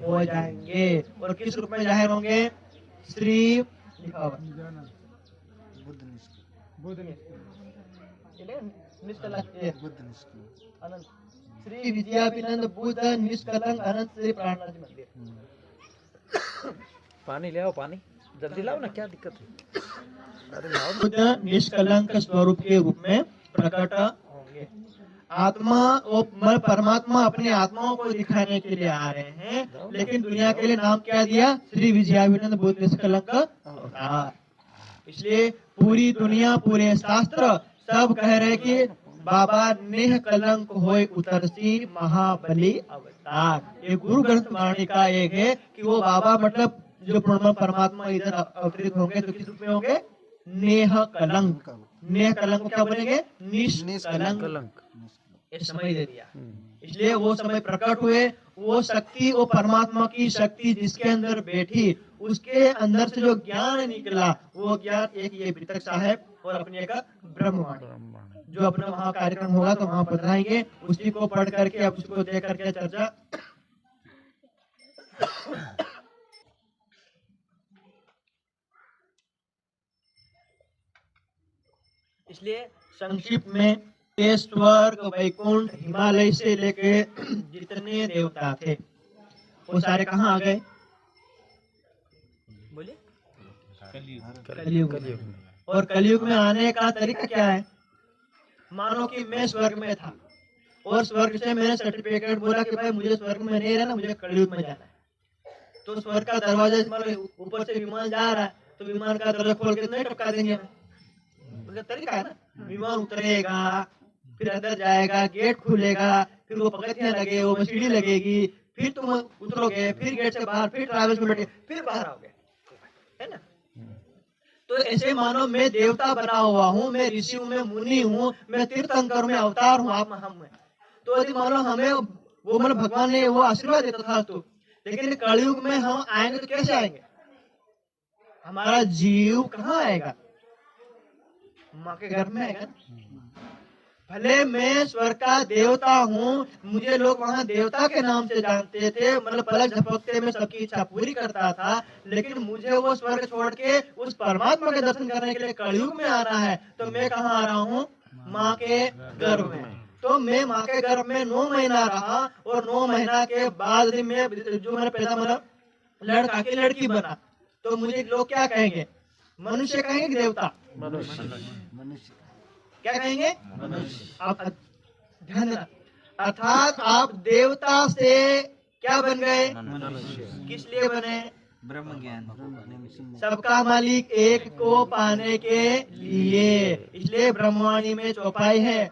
हो जाएंगे। और किस रूप में जाहिर होंगे? श्री लिखा हुआ अनंत श्री विजयाभिनंद बुद्ध निष्कलंक अनंत श्री प्राणनाथ मंदिर। पानी ले आओ, पानी जल्दी लाओ ना, क्या दिक्कत है? अरे लाओ। बुद्ध निष्कलंक स्वरूप के रूप में प्रकट होंगे। आत्मा और परमात्मा अपनी आत्माओं को दिखाने के लिए आ रहे हैं, लेकिन दुनिया के लिए नाम क्या दिया? श्री विजयाभिनंद बुद्ध निष्कलंक अवतार। इसलिए पूरी दुनिया, पूरे शास्त्र सब कह रहे कि बाबा नेह कलंक होय उतरसी महाबली अवतार। ये गुरु ग्रंथ वाणी का एक है कि वो बाबा मतलब जो पूर्ण परमात्मा इधर अवतरित होंगे तो किस रूप में होंगे? नेह कलंक। नेह कलंक क्या बनेंगे? निष्कलंक। ये समय दे दिया, इसलिए वो समय प्रकट हुए। वो शक्ति, वो परमात्मा की शक्ति जिसके अंदर बैठी, उसके अंदर से जो ज्ञान निकला, वो ज्ञान एक ये वितरक साहब और अपनी एक ब्रह्मवाणी, जो अपना वहाँ कार्यक्रम होगा तो वहाँ बताएंगे, उसी को पढ़ करके अब उसको देख करके चर्चा। इसलिए संक्षिप्त में ये स्वर्ग, वैकुंठ, हिमालय से लेके जितने देवता थे वो सारे कहाँ आ गए? बोलिए कलयुग में। और कलयुग में आने का तरीका क्या है? मानो कि मैं स्वर्ग में था और स्वर्ग से मैंने सर्टिफिकेट बोला कि भाई मुझे स्वर्ग में नहीं रहना, मुझे कलयुग में जाना है। तो स्वर्ग का दरवाजा, ऊपर से विमान जा रहा है तो विमान का दरवाजा खोल के नहीं टपका देंगे हमें, उसका तरीका है ना। विमान उतरेगा, फिर अंदर जाएगा, गेट खुलेगा, फिर वो पगथियां लगे, वो सीढ़ी लगेगी, फिर तुम उतरोगे, फिर गेट से बाहर, फिर ट्रैवल्स में बैठे, फिर बाहर आओगे, है ना। तो ऐसे मानो मैं देवता बना हुआ हूँ, मैं ऋषि हूँ, मैं मुनि हूँ, मैं तीर्थंकर, मैं अवतार हूँ, आप हम हैं। तो यदि मानो हमें वो मतलब भगवान ने वो आशीर्वाद देता था, तो लेकिन कलयुग में हम आएंगे तो कैसे आएंगे? हमारा जीव कहाँ आएगा? माँ के घर में आएगा। भले मैं स्वर्ग का देवता हूँ, मुझे लोग वहाँ देवता के नाम से जानते थे, मतलब पलक झपकते में सबकी इच्छा पूरी करता था, लेकिन मुझे वो स्वर्ग छोड़ के उस परमात्मा के दर्शन करने के लिए कलयुग में आना है। तो मैं कहाँ आ रहा हूँ? माँ के गर्भ में। तो मैं माँ के गर्भ में 9 महीना रहा, और 9 महीना के बाद में जो मैंने पैदा मतलब लड़का के लड़की बना, तो मुझे लोग क्या कहेंगे? मनुष्य कहेंगे कि देवता? मनुष्य। क्या कहेंगे? आप ध्यान देना, अर्थात आप देवता से क्या बन गए? किस लिए बने? ब्रह्म ज्ञान, सबका मालिक एक को पाने के लिए। इसलिए ब्रह्मवाणी में चौपाई है,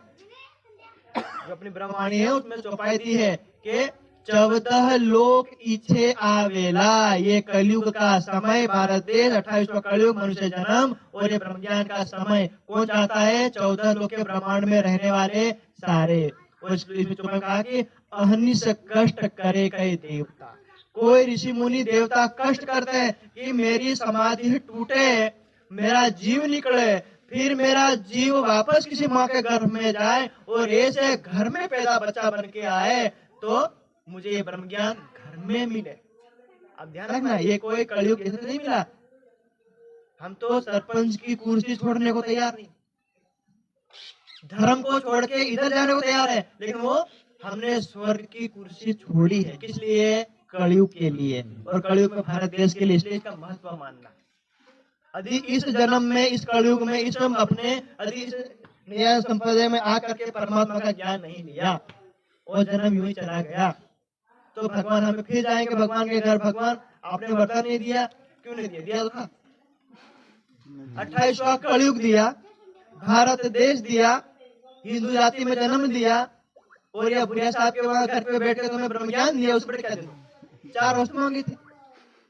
जो अपनी ब्रह्मवाणी है उसमें चौपाई दी है कि 14 लोक इच्छे आवेला। ये कलयुग का समय, भारत देश 28वां कलयुग, मनुष्य जन्म और ये ब्रह्म ज्ञान का समय कौन चाहता है? 14 लोक के ब्रह्मांड में रहने वाले सारे। और इसमें चौपाई कहा कि अहनिश कष्ट करे कई देवता। कोई ऋषि मुनि देवता कष्ट करते हैं कि मेरी समाधि टूटे, मेरा जीव निकले, फिर मेरा जीव वापस किसी माँ के गर्भ में जाए और ऐसे घर में पैदा बच्चा बन के आए तो मुझे ये ब्रह्म ज्ञान घर में मिले। अब ध्यान रखना, ये कोई कलयुग ऐसे नहीं मिला। हम तो सरपंच की कुर्सी छोड़ने को तैयार नहीं, धर्म को छोड़ के इधर जाने को तैयार है, लेकिन वो हमने स्वर्ग की कुर्सी छोड़ी है। किस लिए? कलयुग के लिए। और कलयुग में भारत देश के लिए, इसलिए इसका महत्व मानना। यदि इस जन्म में, इस कलयुग में, इस अपने यदि इस न्याय संप्रदाय में आकर के परमात्मा का ज्ञान नहीं लिया और जन्म यूं ही चला गया तो भगवान हमें फिर जाएंगे भगवान के घर। भगवान आपने वरदान नहीं दिया, क्यों नहीं दिया? दिया तो था। 28वां कलयुग दिया, भारत देश दिया, हिंदू जाति में जन्म दिया और या बुढ़िया साहब के वहां घर पे बैठ के तुम्हें ब्रह्म ज्ञान दिया। उस पर क्या दे दो? 4 वस्तु मांगी थी,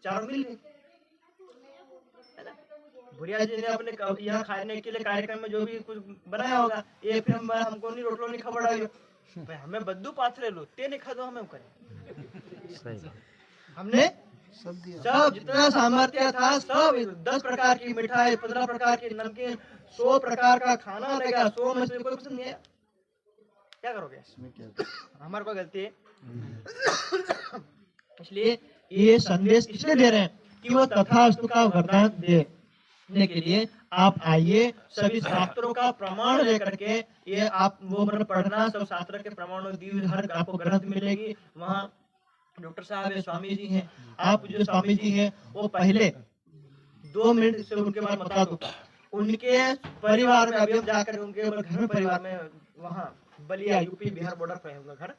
4 मिल गई। बुढ़िया जी ने अपने यहाँ खाने के लिए कार्यक्रम में जो भी कुछ बनाया होगा, ये फिर हमको नहीं रोटलो नहीं खबर आई, हमें बद्दू पाथरे लो ते नहीं खा दो, हमें करें। हमने सब जितना सामर्थ्य था सब 10 प्रकार की मिठाई, 15 प्रकार की नमकीन, 100 प्रकार का खाना रहेगा। 100 में से कोई पसंद नहीं आया, क्या करोगे? हमारे को गलती है। इसलिए ये संदेश इसलिए दे रहे हैं कि वो तथास्तु का वरदान देने के लिए आप आइए, सभी शास्त्रों का प्रमाण लेकर के ये आप वो पढ़ना, सब शास्त्र के प्रमाण हर आपको ग्रंथ मिलेगी। वहाँ डॉक्टर साहब है, स्वामी जी हैं, आप जो स्वामी जी हैं वो पहले 2 मिनट से उनके बारे में बता दो। उनके परिवार में अभी हम जाकर उनके घर में परिवार में, वहाँ बलिया यूपी बिहार बॉर्डर पे है उनका घर,